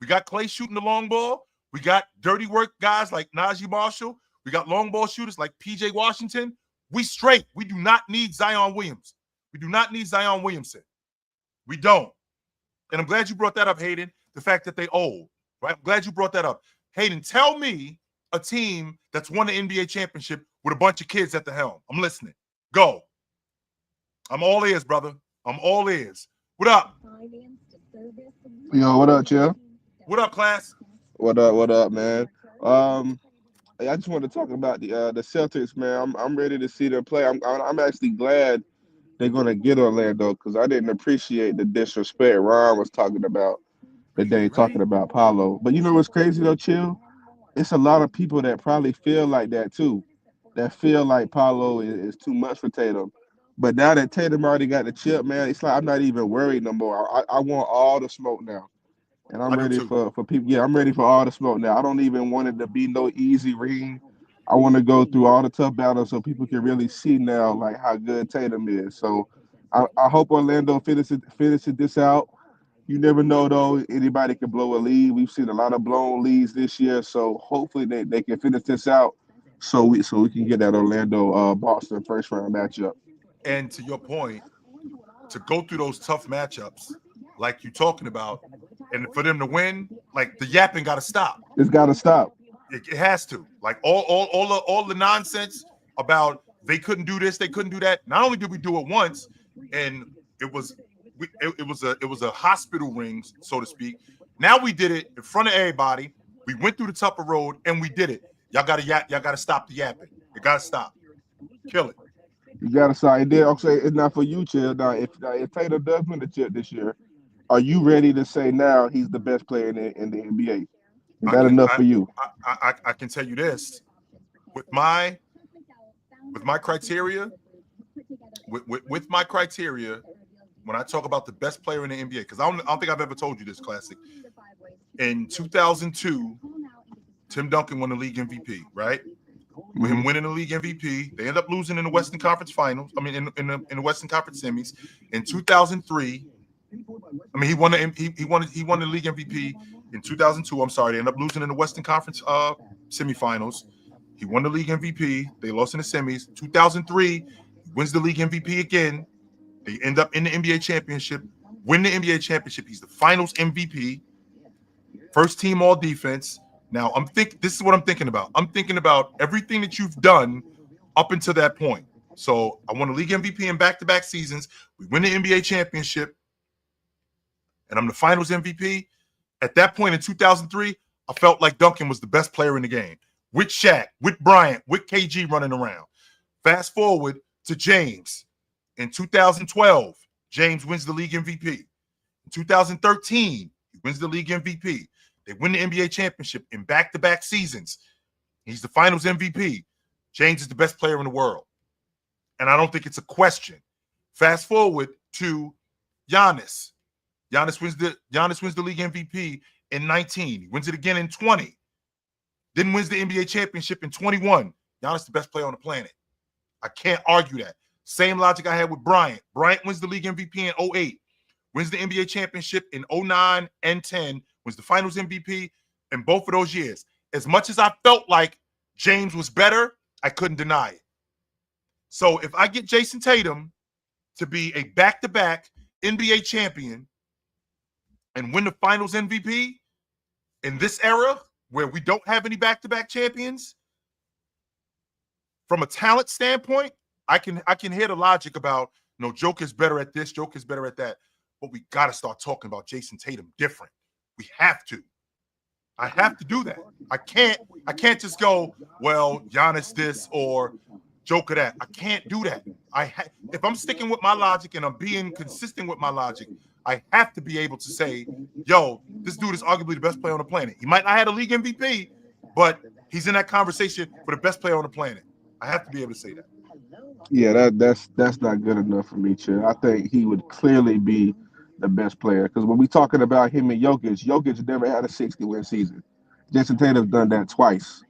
We got Clay shooting the long ball. We got dirty work guys like Najee Marshall. We got long ball shooters like PJ Washington. We straight. We do not need Zion Williams. We do not need Zion Williamson. We don't. And I'm glad you brought that up, Hayden, the fact that they old. Right? I'm glad you brought that up. Hayden, tell me a team that's won the NBA championship with a bunch of kids at the helm. I'm listening. Go. I'm all ears, brother. I'm all ears. What up? Yo, what up, Chill? What up, class? What up, man? I just want to talk about the Celtics, man. I'm ready to see them play. I'm actually glad they're gonna get Orlando because I didn't appreciate the disrespect Ron was talking about the day talking about Paolo. But you know what's crazy though, Chill? It's a lot of people that probably feel like that too. That feel like Paolo is too much for Tatum. But now that Tatum already got the chip, man, it's like I'm not even worried no more. I want all the smoke now. And I'm ready for people. Yeah, I'm ready for all the smoke now. I don't even want it to be no easy ring. I want to go through all the tough battles so people can really see now like how good Tatum is. So I hope Orlando finishes this out. You never know though. Anybody can blow a lead. We've seen a lot of blown leads this year. So hopefully they can finish this out so we can get that Orlando Boston first round matchup. And to your point, to go through those tough matchups like you're talking about, and for them to win, like the yapping got to stop. It's got to stop. It has to. Like all the nonsense about they couldn't do this, they couldn't do that. Not only did we do it once, and it was a hospital ring, so to speak. Now we did it in front of everybody. We went through the tougher road and we did it. Y'all gotta stop the yapping. You gotta stop. Kill it. You gotta stop. And then I'll say it's not for you, Chill. Now, if Tatum does win the chip this year, are you ready to say now he's the best player in the NBA? Is that enough for you? I can tell you this. With my criteria, with my criteria, when I talk about the best player in the NBA, because I don't think I've ever told you this, Classic. In 2002, Tim Duncan won the league MVP, right? With him winning the league MVP, they end up losing in the Western Conference Finals. I mean, in the Western Conference semis. In 2003, I mean, he won the league MVP in 2002. I'm sorry, they end up losing in the Western Conference semifinals. He won the league MVP. They lost in the semis. 2003, he wins the league MVP again. They end up in the NBA championship, win the NBA championship. He's the finals MVP, first team all defense. Now, this is what I'm thinking about. I'm thinking about everything that you've done up until that point. So I won the league MVP in back-to-back seasons. We win the NBA championship, and I'm the finals MVP. At that point in 2003, I felt like Duncan was the best player in the game. With Shaq, with Bryant, with KG running around. Fast forward to James. In 2012, James wins the league MVP. In 2013, he wins the league MVP. They win the NBA championship in back-to-back seasons. He's the finals MVP. James is the best player in the world. And I don't think it's a question. Fast forward to Giannis. Giannis wins the league MVP in 19. He wins it again in 20. Then wins the NBA championship in 21. Giannis the best player on the planet. I can't argue that. Same logic I had with Bryant. Bryant wins the league MVP in 08. Wins the NBA championship in 09 and 10. Wins the finals MVP in both of those years. As much as I felt like James was better, I couldn't deny it. So if I get Jason Tatum to be a back-to-back NBA champion and win the finals MVP in this era where we don't have any back-to-back champions, from a talent standpoint, I can hear the logic about, Joker's better at this, Joker's better at that. But we got to start talking about Jason Tatum different. We have to. I have to do that. I can't just go, well, Giannis this or Joker that. I can't do that. If I'm sticking with my logic and I'm being consistent with my logic, I have to be able to say, yo, this dude is arguably the best player on the planet. He might not have a league MVP, but he's in that conversation for the best player on the planet. I have to be able to say that. Yeah, that's not good enough for me, Chill. I think he would clearly be the best player because when we talking about him and Jokic never had a 60-win season. Jason Tatum's done that twice.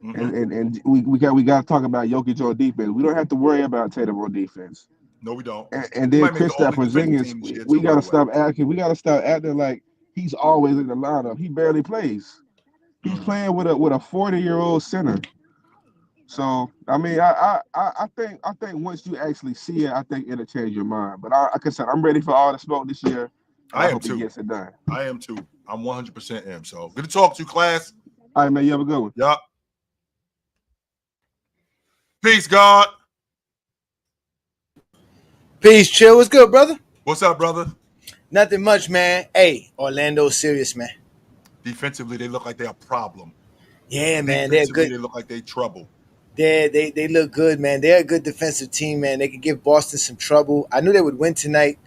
Mm-hmm. And we got to talk about Jokic on defense. We don't have to worry about Tatum on defense. No, we don't. And then Kristaps Porzingis, we got to stop acting. We got to stop acting like he's always in the lineup. He barely plays. He's playing with a 40-year-old center. So I mean, I think once you actually see it, I think it'll change your mind. But like I said, I'm ready for all the smoke this year. I am hope too. He gets it done. I am too. I'm 100% am. So good to talk to you, class. All right, man. You have a good one. Yup. Peace, God. Peace, Chill. What's good, brother? What's up, brother? Nothing much, man. Hey, Orlando's serious, man. Defensively, they look like they're a problem. Yeah, man. They're good. They look like they're trouble. They look good, man. They're a good defensive team, man. They could give Boston some trouble. I knew they would win tonight.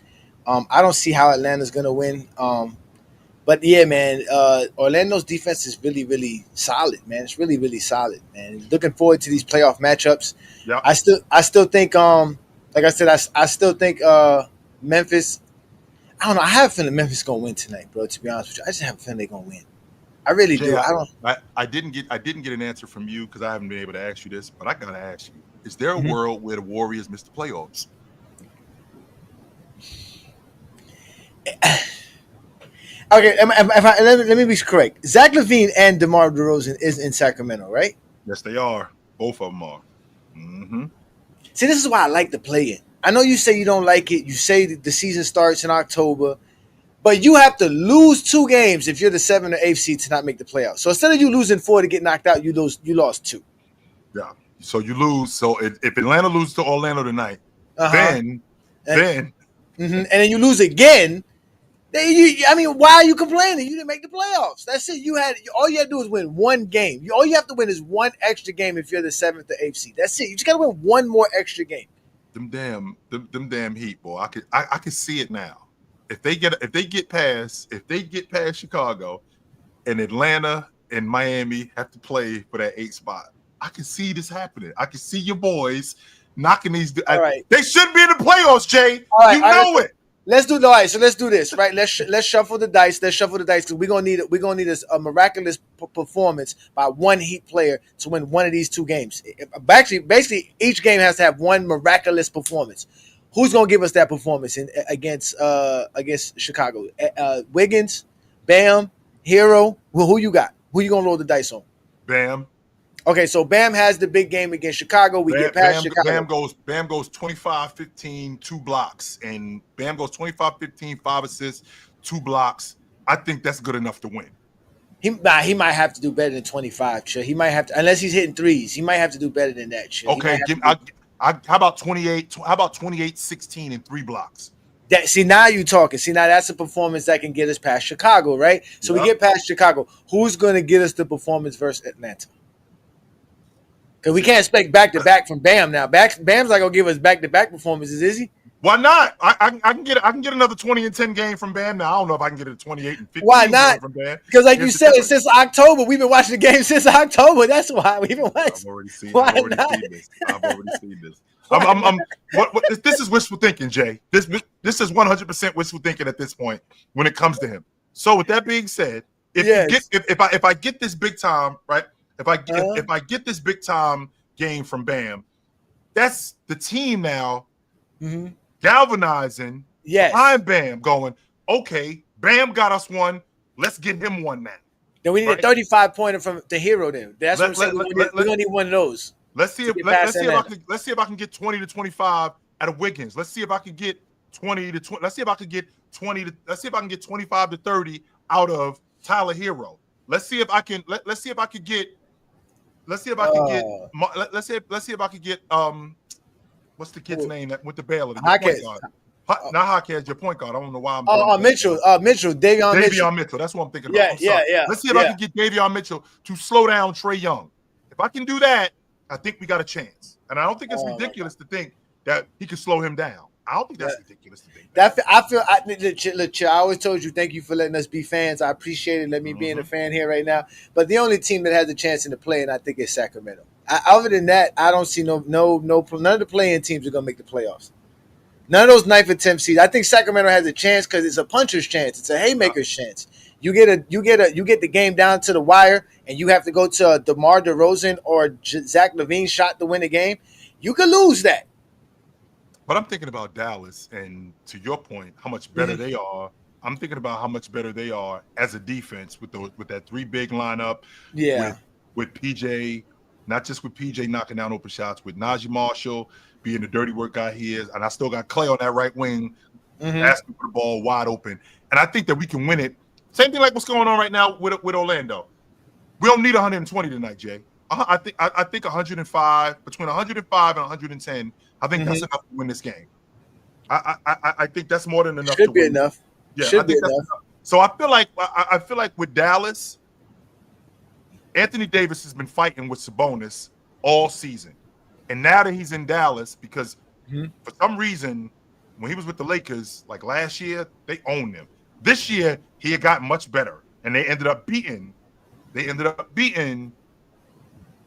I don't see how Atlanta's gonna win. But yeah, man, Orlando's defense is really, really solid, man. It's really, really solid, man. Looking forward to these playoff matchups. Yeah. I still think, like I said, I still think Memphis. I don't know. I have a feeling Memphis gonna win tonight, bro. To be honest with you, I just have a feeling they're gonna win. I really do. I didn't get an answer from you because I haven't been able to ask you this, but I gotta ask you: is there a world where the Warriors miss the playoffs? Okay, let me be correct. Zach LaVine and DeMar DeRozan is in Sacramento, right? Yes, they are. Both of them are. Mm-hmm. See, this is why I like to play it. I know you say you don't like it. You say the season starts in October, but you have to lose 2 games if you're the 7th or 8th seed to not make the playoffs. So instead of you losing 4 to get knocked out, you lost 2. Yeah. So you lose. So if Atlanta loses to Orlando tonight, then and then you lose again. Why are you complaining? You didn't make the playoffs. That's it. All you had to do is win 1 game. All you have to win is 1 extra game if you're the 7th or 8th seed. That's it. You just got to win 1 more extra game. Them damn Heat, boy. I can see it now. If they get past Chicago, and Atlanta and Miami have to play for that 8th spot, I can see this happening. I can see your boys knocking these. All right. They should be in the playoffs, Jay. All right, you know it. Let's do so. Let's do this, right? Let's shuffle the dice. Let's shuffle the dice because we're gonna need a miraculous performance by 1 Heat player to win 1 of these 2 games. Basically, each game has to have 1 miraculous performance. Who's gonna give us that performance against Chicago? Wiggins, Bam, Hero. Well, who you got? Who you gonna roll the dice on? Bam. Okay, so Bam has the big game against Chicago. We get past Chicago. Bam goes 25-15, 2 blocks. And Bam goes 25-15, 5 assists, 2 blocks. I think that's good enough to win. He might have to do better than 25. Sure, he might have to, unless he's hitting threes. He might have to do better than that. Sure. Okay, how about 28? How about 28-16 and 3 blocks? See, now you talking. See, now that's a performance that can get us past Chicago, right? So we get past Chicago. Who's going to get us the performance versus Atlanta? Because we can't expect back-to-back from Bam now. Bam's not going to give us back-to-back performances, is he? Why not? I can get another 20 and 10 game from Bam now. I don't know if I can get a 28 and 15 Why not? from Bam. Because like you said, since October, we've been watching the game since October. That's why we've been watching. I've already seen this. This is wishful thinking, Jay. This is 100% wishful thinking at this point when it comes to him. So with that being said, if I get this big time, right? If I get this big time game from Bam, that's the team now galvanizing. Yes. I'm Bam going, okay, Bam got us one. Let's get him one now. Then we need a 35-pointer from the hero. Then that's what I'm saying. We don't need one of those. Let's see if I can get 20 to 25 out of Wiggins. Let's see if I can get 20 to 20. Let's see if I can get 20 to. Let's see if I can get 25 to 30 out of Tyler Hero. Let's see if I can. Let's see if I could get. Let's see if I can get. Let's see if I could get. What's the kid's name that went to Baylor? Hackett. Not Hackett, your point guard. I don't know why I'm. Mitchell. Davion Mitchell. That's what I'm thinking about. Yeah. Let's see if I can get Davion Mitchell to slow down Trae Young. If I can do that, I think we got a chance. And I don't think it's ridiculous to think that he can slow him down. I don't think that's ridiculous to think that. I always told you, thank you for letting us be fans. I appreciate it. Let me being a fan here right now. But the only team that has a chance in the play, and I think is Sacramento. Other than that, I don't see none of the playing teams are gonna make the playoffs. None of those knife attempt seeds. I think Sacramento has a chance because it's a puncher's chance. It's a haymaker's chance. You get the game down to the wire, and you have to go to DeMar DeRozan or Zach LaVine shot to win the game. You could lose that. But I'm thinking about Dallas, and to your point, how much better they are. I'm thinking about how much better they are as a defense with that 3 big lineup. Yeah. With PJ, not just with PJ knocking down open shots, with Najee Marshall being the dirty work guy he is, and I still got Clay on that right wing, asking for the ball wide open. And I think that we can win it. Same thing like what's going on right now with Orlando. We don't need 120 tonight, Jay. I think 105, between 105 and 110. I think that's enough to win this game. I think that's more than enough. Should be enough. Yeah, I think that's enough. So I feel like with Dallas, Anthony Davis has been fighting with Sabonis all season, and now that he's in Dallas, because for some reason when he was with the Lakers, like last year, they owned him. This year he had gotten much better, and they ended up beating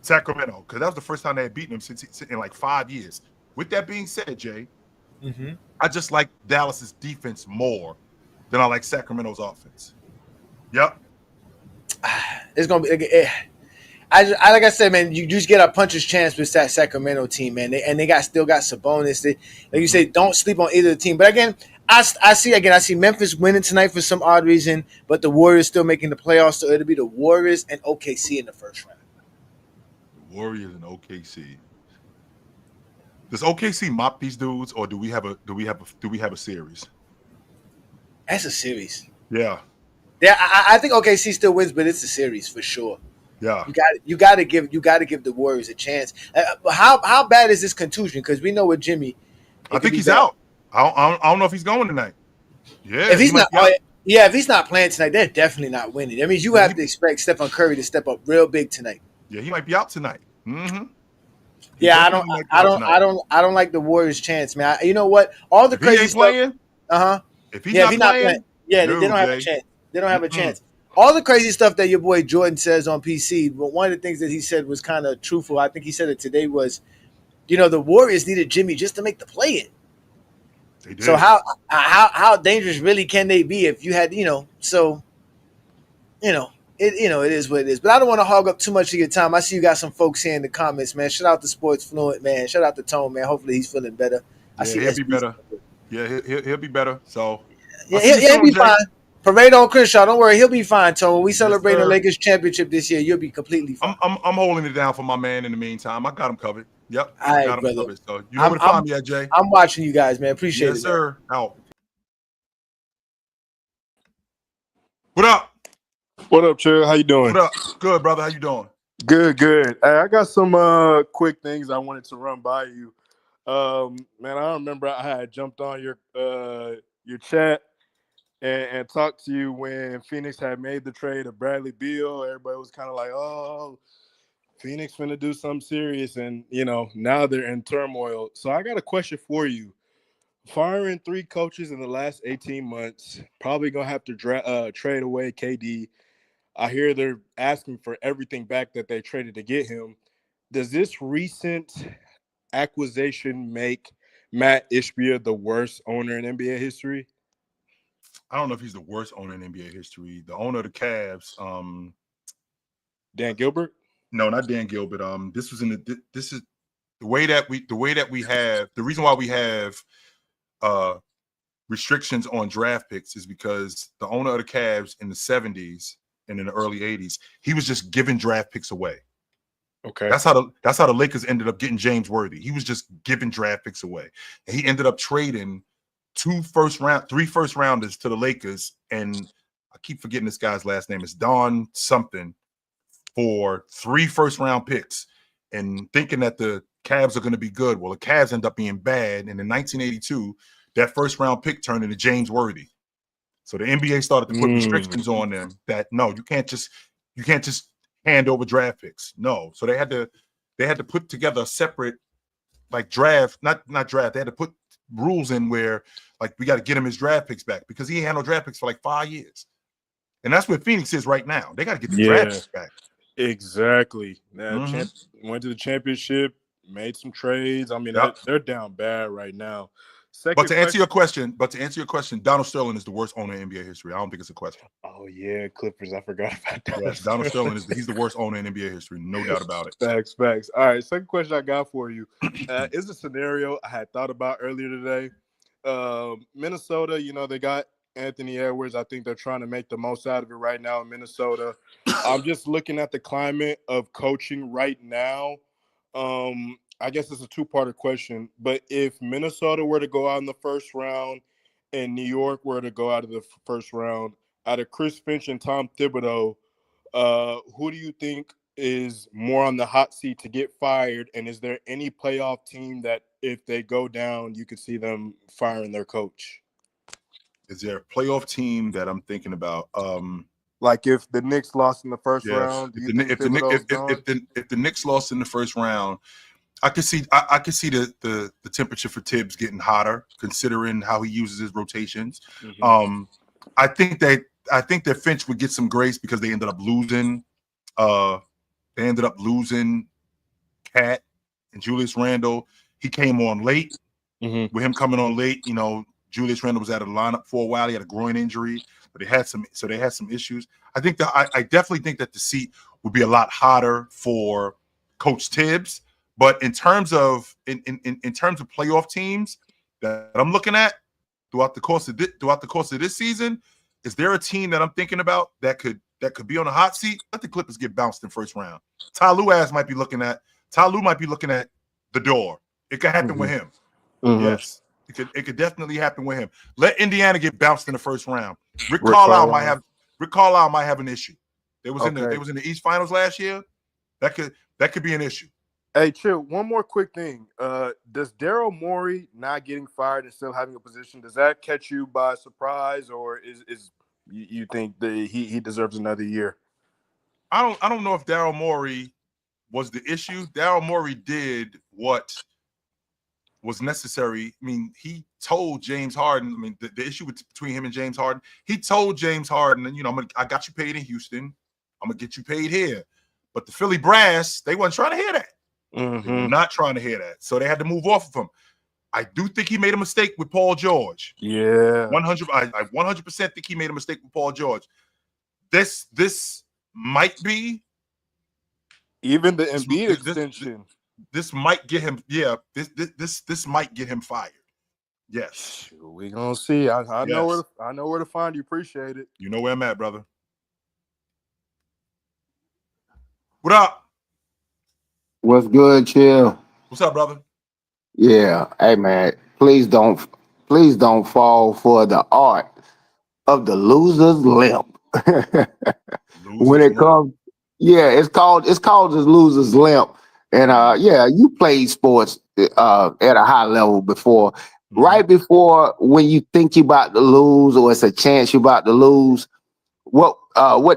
Sacramento because that was the first time they had beaten him since in like 5 years. With that being said, Jay, I just like Dallas's defense more than I like Sacramento's offense. Yep. It's gonna be. Like I said, man, you just get a puncher's chance with that Sacramento team, man. They still got Sabonis. Like you say, don't sleep on either team. But again, I see Memphis winning tonight for some odd reason, but the Warriors still making the playoffs, so it'll be the Warriors and OKC in the first round. The Warriors and OKC. Does OKC mop these dudes, or do we have a series? That's a series. Yeah. Yeah, I think OKC still wins, but it's a series for sure. Yeah. You got to give the Warriors a chance. How bad is this contusion? Because we know with Jimmy, I think he's out. I don't know if he's going tonight. Yeah. If he's not, if he's not playing tonight, they're definitely not winning. That means you have to expect Stephen Curry to step up real big tonight. Yeah, he might be out tonight. Yeah, I don't like the Warriors' chance, man. You know what? All the crazy stuff. Playing, if he's not playing, they don't have a chance. They don't have a chance. All the crazy stuff that your boy Jordan says on PC, but one of the things that he said was kind of truthful. I think he said it today was, the Warriors needed Jimmy just to make the play-in. They did. So how dangerous really can they be if you had, it is what it is. But I don't want to hog up too much of your time. I see you got some folks here in the comments, man. Shout out to Sports Fluent, man. Shout out to Tone, man. Hopefully he's feeling better. He'll be better. Yeah, he'll be better. So he'll be fine. Parade on Crenshaw. Don't worry, he'll be fine. So when we Yes, celebrate the sir. Lakers championship this year, you'll be completely fine. I'm holding it down for my man in the meantime. I got him covered. Yep, All I right, got him brother. covered. So you know where to I'm find me at, Jay. I'm watching you guys, man. Appreciate Yes, it, man. sir. Out. What up? What up, Chill? How you doing? What up? Good, brother. How you doing? Good, good. Hey, I got some quick things I wanted to run by you. Man, I remember I had jumped on your chat and talked to you when Phoenix had made the trade of Bradley Beal. Everybody was kind of like, "Oh, Phoenix finna do something serious," and now they're in turmoil. So I got a question for you. Firing 3 coaches in the last 18 months, probably gonna have to trade away KD. I hear they're asking for everything back that they traded to get him. Does this recent acquisition make Matt Ishbia the worst owner in NBA history? I don't know if he's the worst owner in NBA history. The owner of the Cavs, Dan Gilbert? no, not Dan Gilbert. This is the way that we have the reason why we have restrictions on draft picks is because the owner of the Cavs in the 70s and in the early 80s, he was just giving draft picks away. Okay. That's how the Lakers ended up getting James Worthy. He was just giving draft picks away. And he ended up trading 3 first rounders to the Lakers, and I keep forgetting this guy's last name. It's Don something, for 3 first-round picks and thinking that the Cavs are going to be good. Well, the Cavs end up being bad, and in 1982, that first-round pick turned into James Worthy. So the NBA started to put restrictions on them that no, you can't just hand over draft picks. No, so they had to put together a separate draft, not draft. They had to put rules in where we got to get him his draft picks back because he ain't had no draft picks for 5 years, and that's where Phoenix is right now. They got to get the draft picks back. Exactly. Now, went to the championship, made some trades. I mean, they're down bad right now. But to answer your question, Donald Sterling is the worst owner in NBA history. I don't think it's a question. Oh yeah, Clippers. I forgot about that. Yes, Donald Sterling he's the worst owner in NBA history, no doubt about it. Facts. All right, second question I got for you is a scenario I had thought about earlier today. Minnesota, they got Anthony Edwards. I think they're trying to make the most out of it right now in Minnesota. I'm just looking at the climate of coaching right now. I guess it's a 2-parter question, but if Minnesota were to go out in the first round and New York were to go out of the first round, out of Chris Finch and Tom Thibodeau, who do you think is more on the hot seat to get fired? And is there any playoff team that if they go down, you could see them firing their coach? Is there a playoff team that I'm thinking about? Like if the Knicks lost in the first round, if the Knicks lost in the first round, I could see the temperature for Tibbs getting hotter, considering how he uses his rotations. I think that Finch would get some grace because they ended up losing. They ended up losing Cat and Julius Randle. He came on late. With him coming on late, Julius Randle was out of the lineup for a while. He had a groin injury, but they had some issues. I definitely think that the seat would be a lot hotter for Coach Tibbs. But in terms of playoff teams that I'm looking at throughout the course of this season, is there a team that I'm thinking about that could be on a hot seat? Let the Clippers get bounced in first round. Ty Lue might be looking at the door. It could happen with him. Yes. It could definitely happen with him. Let Indiana get bounced in the first round. Rick Carlisle might have an issue. They was in the East Finals last year. That could be an issue. Hey, Chill, one more quick thing. Does Daryl Morey not getting fired and still having a position, does that catch you by surprise, or is you think that he deserves another year? I don't know if Daryl Morey was the issue. Daryl Morey did what was necessary. I mean, he told James Harden, the issue between him and James Harden, he told James Harden, I got you paid in Houston. I'm going to get you paid here. But the Philly brass, they weren't trying to hear that. They were not trying to hear that. So they had to move off of him. I do think he made a mistake with Paul George. Yeah. 100. I 100% think he made a mistake with Paul George. This might be even the Embiid extension. This might get him. Yeah, this might get him fired Yes. We gonna see. I know Yes. where to find you. Appreciate it. You know where I'm at, brother. What up? What's good, Chill? What's up, brother? Yeah. Hey man, please don't fall for the art of the loser's limp. When Losers it limp. comes, yeah, it's called the loser's limp. And yeah, you played sports at a high level before. Right before when you think you about to lose or it's a chance you about to lose, what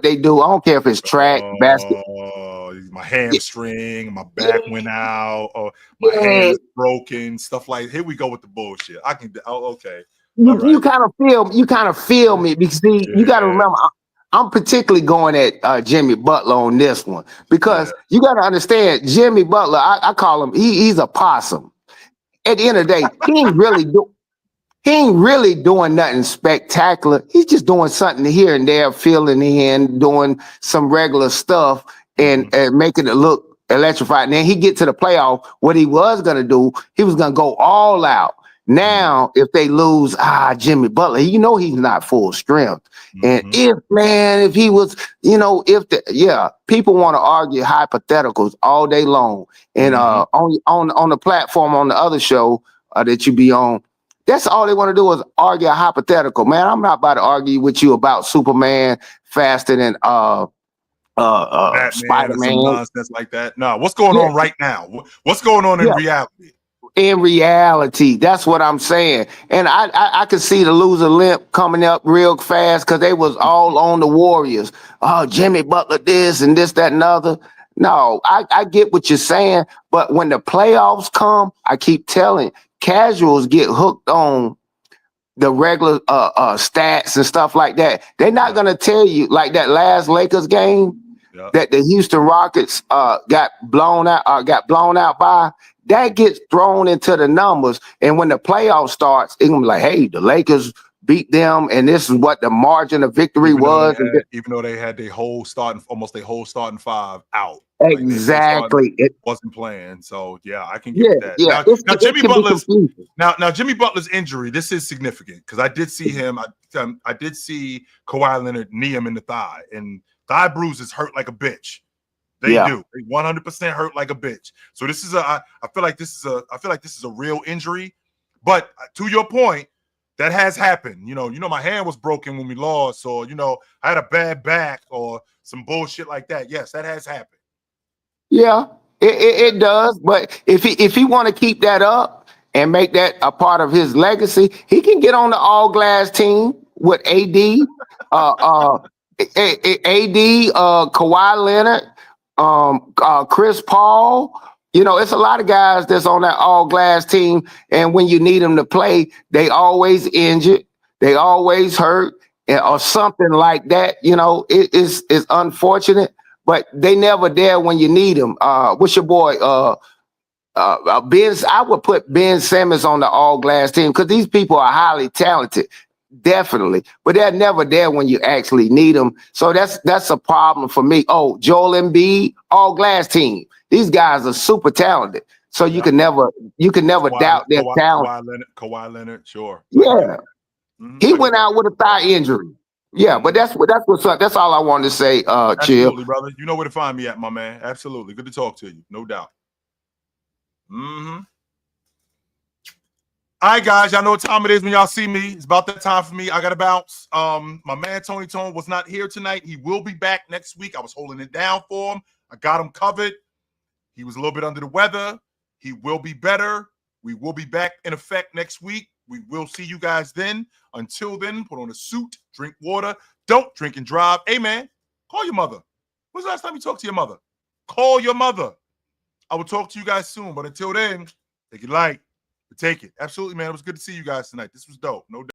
they do, I don't care if it's track, basketball. My hamstring, my Yeah, back went out, or my hand yeah, is broken, stuff like. Here we go with the bullshit. I can. Oh, okay. All you right. kind of feel me because see, you got to Yeah. remember I'm particularly going at Jimmy Butler on this one Yeah. because you got to understand Jimmy Butler. I call him he's a possum. At the end of the day, he ain't really doing nothing spectacular. He's just doing something here and there, filling in, doing some regular stuff, and making it look electrified. And then he get to the playoff. What he was gonna do, he was gonna go all out. Now, if they lose, Jimmy Butler, you know he's not full strength. And if he was, people want to argue hypotheticals all day long. And on the platform on the other show that you be on. That's all they want to do is argue a hypothetical. Man, I'm not about to argue with you about Superman faster than Batman or some Spider-Man. nonsense like that. No, what's going Yeah, on right now? What's going on in yeah. reality? In reality, that's what I'm saying. And I could see the loser limp coming up real fast because they was all on the Warriors. Oh, Jimmy Butler this and this, that, and other. No, I get what you're saying, but when the playoffs come, I keep telling casuals get hooked on the regular stats and stuff like that. They're not gonna tell you like that last Lakers game that the Houston Rockets got blown out by. That gets thrown into the numbers, and when the playoff starts, it's gonna be like, hey, the Lakers beat them, and this is what the margin of victory was. Even though they had their whole starting five out, like their whole starting Exactly. wasn't playing. So yeah, I can get Yeah, with that. yeah. Now It Jimmy can be Butler's confusing. now Jimmy Butler's injury. This is significant because I did see him. I did see Kawhi Leonard knee him in the thigh, and thigh bruises hurt like a bitch. They do. They 100% hurt like a bitch. So this is I feel like this is a real injury. But to your point, that has happened. You know, my hand was broken when we lost, or I had a bad back or some bullshit like that. Yes, that has happened. Yeah, it does. But if he want to keep that up and make that a part of his legacy, he can get on the all glass team with AD, Kawhi Leonard, Chris Paul. It's a lot of guys that's on that all glass team, and when you need them to play, they always injured, they always hurt, or something like that. It's unfortunate, but they never there when you need them. What's your boy? Ben. I would put Ben Simmons on the all glass team because these people are highly talented. Definitely, but they're never there when you actually need them. So that's a problem for me. Oh, Joel Embiid, all glass team. These guys are super talented. So you can never doubt their talent. Kawhi Leonard, sure. Yeah, he went out with a thigh injury. Yeah, but that's what's up. That's all I wanted to say. Chill. Absolutely, brother. You know where to find me at, my man. Absolutely, good to talk to you. No doubt. All right, guys, y'all know what time it is when y'all see me. It's about that time for me. I got to bounce. My man Tony Tone was not here tonight. He will be back next week. I was holding it down for him. I got him covered. He was a little bit under the weather. He will be better. We will be back in effect next week. We will see you guys then. Until then, put on a suit, drink water, don't drink and drive. Hey, man, call your mother. When's the last time you talked to your mother? Call your mother. I will talk to you guys soon, but until then, take it light. Take it. Absolutely, man. It was good to see you guys tonight. This was dope. No doubt.